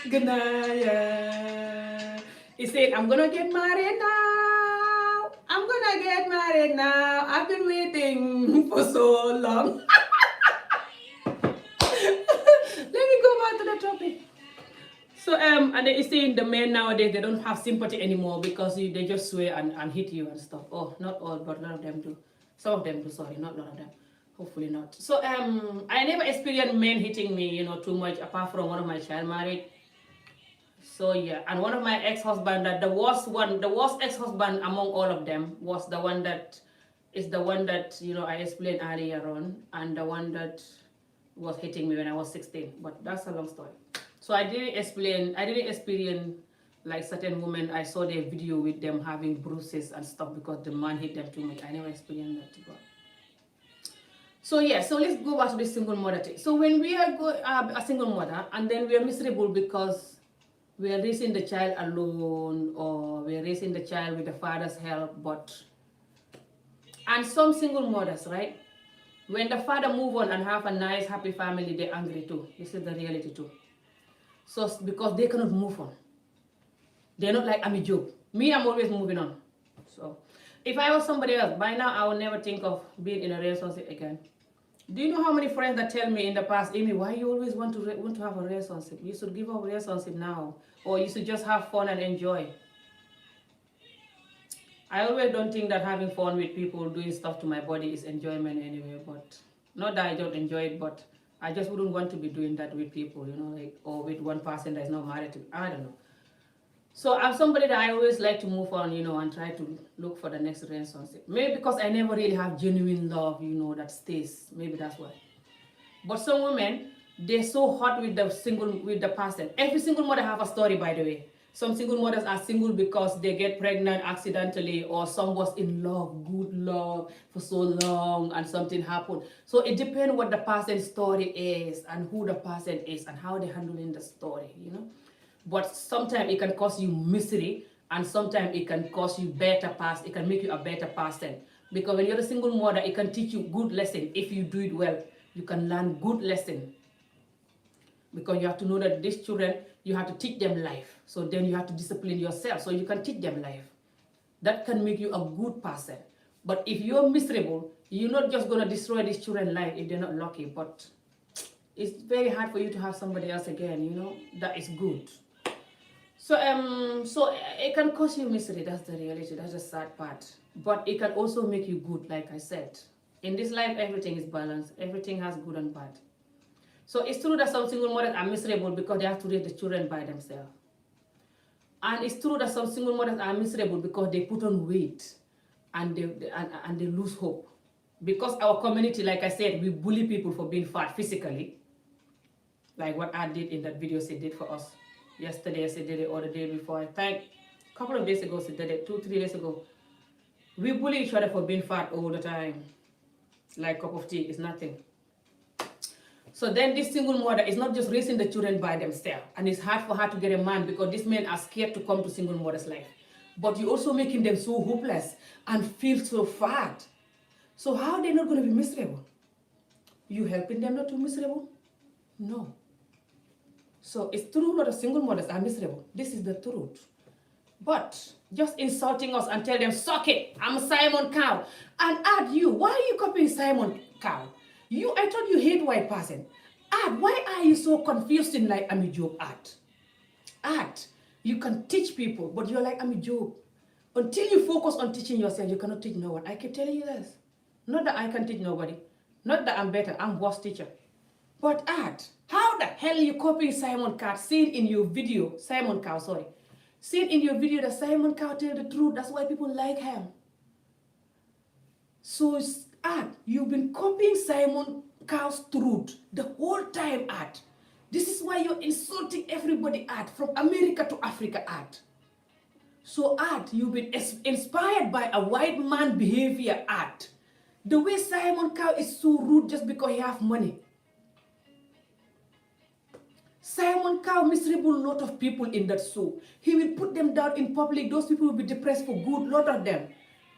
Good night. He said, I'm gonna get married now. I'm gonna get married now. I've been waiting for so long. Let me go back to the topic. So and they saying the men nowadays, they don't have sympathy anymore because they just swear and hit you and stuff. Oh, not all, but a lot of them do. Some of them do, sorry, not a lot of them. Hopefully not. So I never experienced men hitting me, too much, apart from one of my child married. So yeah, and one of my ex-husband, that the worst ex-husband among all of them was the one that I explained earlier on, and the one that was hitting me when I was 16. But that's a long story. So I didn't experience like certain women. I saw their video with them having bruises and stuff because the man hit them too much. I never experienced that before. So yeah, so let's go back to the single mother thing. So when we are a single mother and then we are miserable because we are raising the child alone, or we are raising the child with the father's help, and some single mothers, right? When the father move on and have a nice, happy family, they're angry too. This is the reality too. So because they cannot move on. They're not like I'm a joke. Me, I'm always moving on. So if I was somebody else, by now I would never think of being in a relationship again. Do you know how many friends that tell me in the past, Amy, why you always want to have a relationship? You should give up a relationship now. Or you should just have fun and enjoy. I always don't think that having fun with people, doing stuff to my body is enjoyment anyway. But not that I don't enjoy it, but I just wouldn't want to be doing that with people, or with one person that is not married to me. I don't know. So I'm somebody that I always like to move on, and try to look for the next relationship. Maybe because I never really have genuine love, that stays. Maybe that's why. But some women, they're so hot with the person. Every single mother have a story, by the way. Some single mothers are single because they get pregnant accidentally, or some was in love, good love for so long, and something happened. So it depends what the person's story is, and who the person is, and how they're handling the story, But sometimes it can cause you misery, and sometimes it can cause you it can make you a better person. Because when you're a single mother, it can teach you good lesson. If you do it well, you can learn good lesson. Because you have to know that these children, you have to teach them life. So then you have to discipline yourself so you can teach them life. That can make you a good person. But if you're miserable, you're not just going to destroy these children's life if they're not lucky. But it's very hard for you to have somebody else again, that is good. So it can cause you misery. That's the reality. That's the sad part. But it can also make you good, like I said. In this life, everything is balanced. Everything has good and bad. So it's true that some single mothers are miserable because they have to raise the children by themselves. And it's true that some single mothers are miserable because they put on weight. and they lose hope. Because our community, like I said, we bully people for being fat physically, like what I did in that video she did for us yesterday, she did it, or the day before, I think a couple of days ago she did it, 2-3 days ago. We bully each other for being fat all the time, like a cup of tea is nothing. So then this single mother is not just raising the children by themselves, and it's hard for her to get a man because these men are scared to come to single mother's life. But you're also making them so hopeless and feel so fat. So how are they not going to be miserable? You helping them not to be miserable? No. So it's true, a lot of single mothers are miserable. This is the truth. But just insulting us and tell them, suck it, I'm Simon Cow. And add you, why are you copying Simon Cow? I thought you hate white person. Add, why are you so confused in like I'm a joke, Art? Art, you can teach people, but you're like I'm a joke. Until you focus on teaching yourself, you cannot teach no one. I keep telling you this. Not that I can teach nobody. Not that I'm better, I'm worse teacher. But Art, how the hell are you copying Simon Cow? Seen in your video, Seen in your video that Simon Cow tell the truth. That's why people like him. So Art, you've been copying Simon Cow's truth the whole time, Art. This is why you're insulting everybody, Art, from America to Africa, Art. So Art, you've been inspired by a white man behavior, Art. The way Simon Cow is so rude just because he have money. Simon Cow miserable lot of people in that show. He will put them down in public. Those people will be depressed for good, lot of them.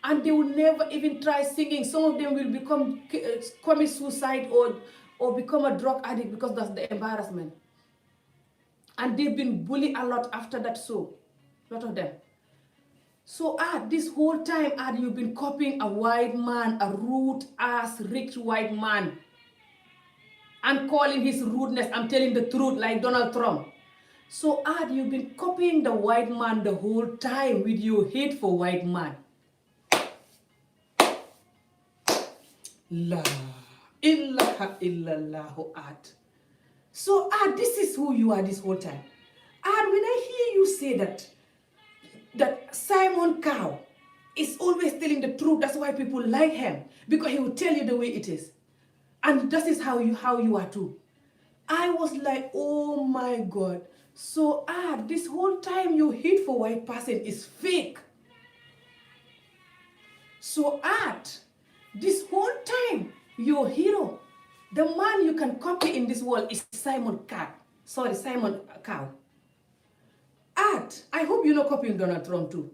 And they will never even try singing. Some of them will commit suicide or become a drug addict because that's the embarrassment. And they've been bullied a lot after that show. A lot of them. So Art, this whole time, Art, you've been copying a white man, a rude ass, rich white man. And calling his rudeness, I'm telling the truth, like Donald Trump. So Art, you've been copying the white man the whole time with your hate for white man. La ilaha illallah, Art. So Art, this is who you are this whole time. Art, when I hear you say that Simon Cow is always telling the truth, that's why people like him, because he will tell you the way it is. And that is how you are too. I was like, oh my God. So Art, this whole time your hate for white person is fake. So Art, this whole time your hero, the man you can copy in this world is Simon Cow. Art, I hope you're not copying Donald Trump too.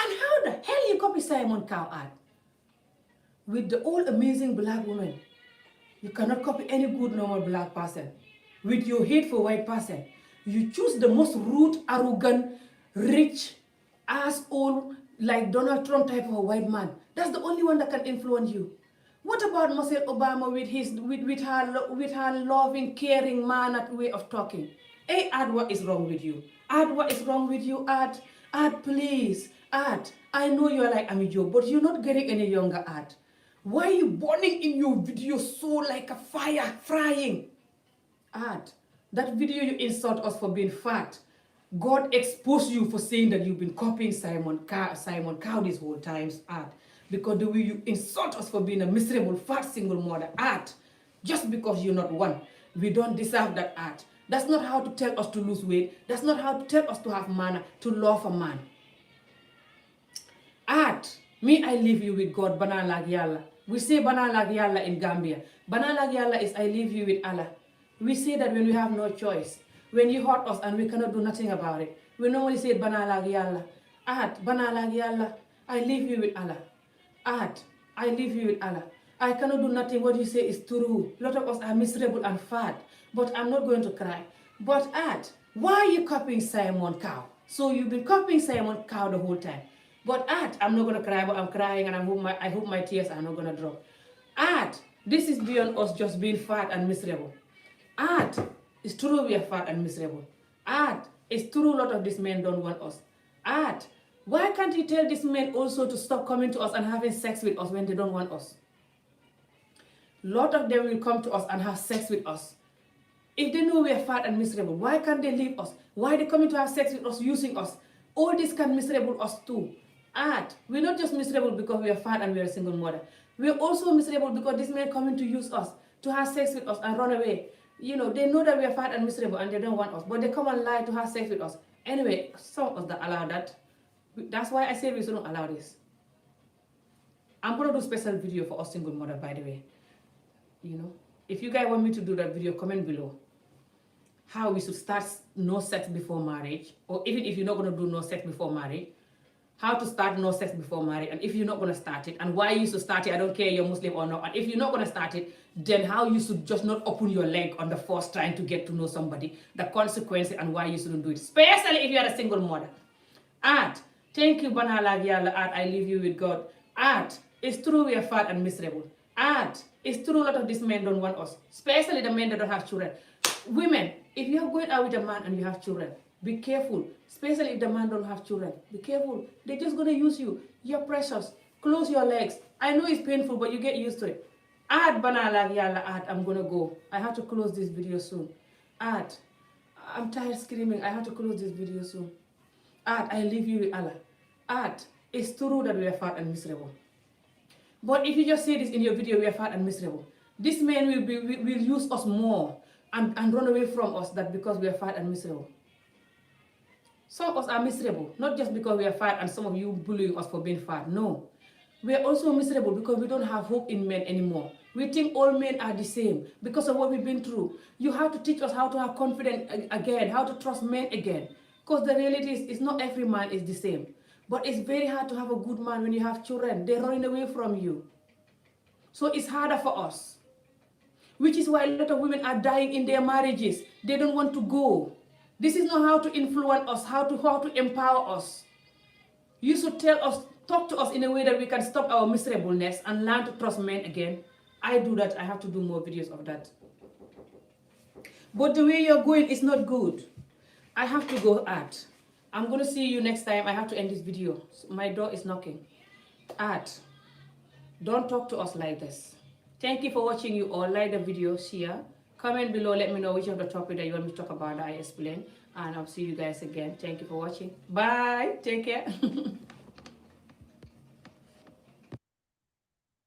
And how the hell you copy Simon Cow, Art? With the old amazing black woman. You cannot copy any good normal black person. With your hate for white person, you choose the most rude, arrogant, rich, asshole, like Donald Trump type of a white man. That's the only one that can influence you. What about Michelle Obama with her loving, caring manner way of talking? Hey, Art, what is wrong with you? Art, what is wrong with you, Art? Art, please. Art, I know you're like I'm a joke, but you're not getting any younger, Art. Why are you burning in your video so like a fire frying? Art, that video you insult us for being fat. God exposed you for saying that you've been copying Simon Cow this whole time, Art. Because the way you insult us for being a miserable fat single mother, Art. Just because you're not one. We don't deserve that, Art. That's not how to tell us to lose weight. That's not how to tell us to have manner, to love a man. Art, me, I leave you with God, Bana lag Yalla. We say Bana lag Yalla in Gambia. Bana lag Yalla is I leave you with Allah. We say that when we have no choice. When you hurt us and we cannot do nothing about it. We normally say Bana lag Yalla. Art, Bana lag Yalla. I leave you with Allah. Art, I leave you with Allah. I cannot do nothing. What you say is true. A lot of us are miserable and fat. But I'm not going to cry. But Art, why are you copying Simon Cow? So you've been copying Simon Cow the whole time. But Art, I'm not going to cry, but I'm crying and I hope my tears are not going to drop. Art, this is beyond us just being fat and miserable. Art, it's true we are fat and miserable. Art, it's true a lot of these men don't want us. Art, why can't you tell these men also to stop coming to us and having sex with us when they don't want us? A lot of them will come to us and have sex with us. If they know we are fat and miserable, why can't they leave us? Why are they coming to have sex with us, using us? All this can miserable us too. Art, we're not just miserable because we are fat and we are a single mother. We're also miserable because this man coming to use us, to have sex with us and run away. You know, they know that we are fat and miserable and they don't want us, but they come and lie to have sex with us. Anyway, some of us that allow that. That's why I say we shouldn't allow this. I'm gonna do special video for us single mother, by the way. You know, if you guys want me to do that video, comment below. How we should start no sex before marriage, or even if you're not gonna do no sex before marriage, how to start no sex before marriage, and if you're not gonna start it, and why you should start it. I don't care you're Muslim or not. And if you're not gonna start it, then how you should just not open your leg on the first trying to get to know somebody, the consequences, and why you shouldn't do it, especially if you're a single mother. Art, thank you, Banala Yalla. Art, I leave you with God. Art, it's true we are fat and miserable. Art, it's true a lot of these men don't want us, especially the men that don't have children. Women, if you are going out with a man and you have children, be careful, especially if the man don't have children. Be careful. They're just going to use you. You're precious. Close your legs. I know it's painful, but you get used to it. Art, Banala Yalla, Art, I'm going to go. I have to close this video soon. Art, I'm tired screaming. I have to close this video soon. Art, I leave you with Allah. Art, it's true that we are fat and miserable. But if you just say this in your video, we are fat and miserable, this man will use us more and run away from us that because we are fat and miserable. Some of us are miserable, not just because we are fat and some of you bullying us for being fat. No. We are also miserable because we don't have hope in men anymore. We think all men are the same because of what we've been through. You have to teach us how to have confidence again, how to trust men again. Because the reality is, it's not every man is the same. But it's very hard to have a good man when you have children. They're running away from you. So it's harder for us. Which is why a lot of women are dying in their marriages. They don't want to go. This is not how to influence us, how to empower us. You should tell us, talk to us in a way that we can stop our miserableness and learn to trust men again. I do that. I have to do more videos of that. But the way you're going is not good. I have to go, Art. I'm going to see you next time. I have to end this video. My door is knocking. Art, don't talk to us like this. Thank you for watching. You all like the video, share. Comment below, let me know which of the topic that you want me to talk about that I explain. And I'll see you guys again. Thank you for watching. Bye. Take care.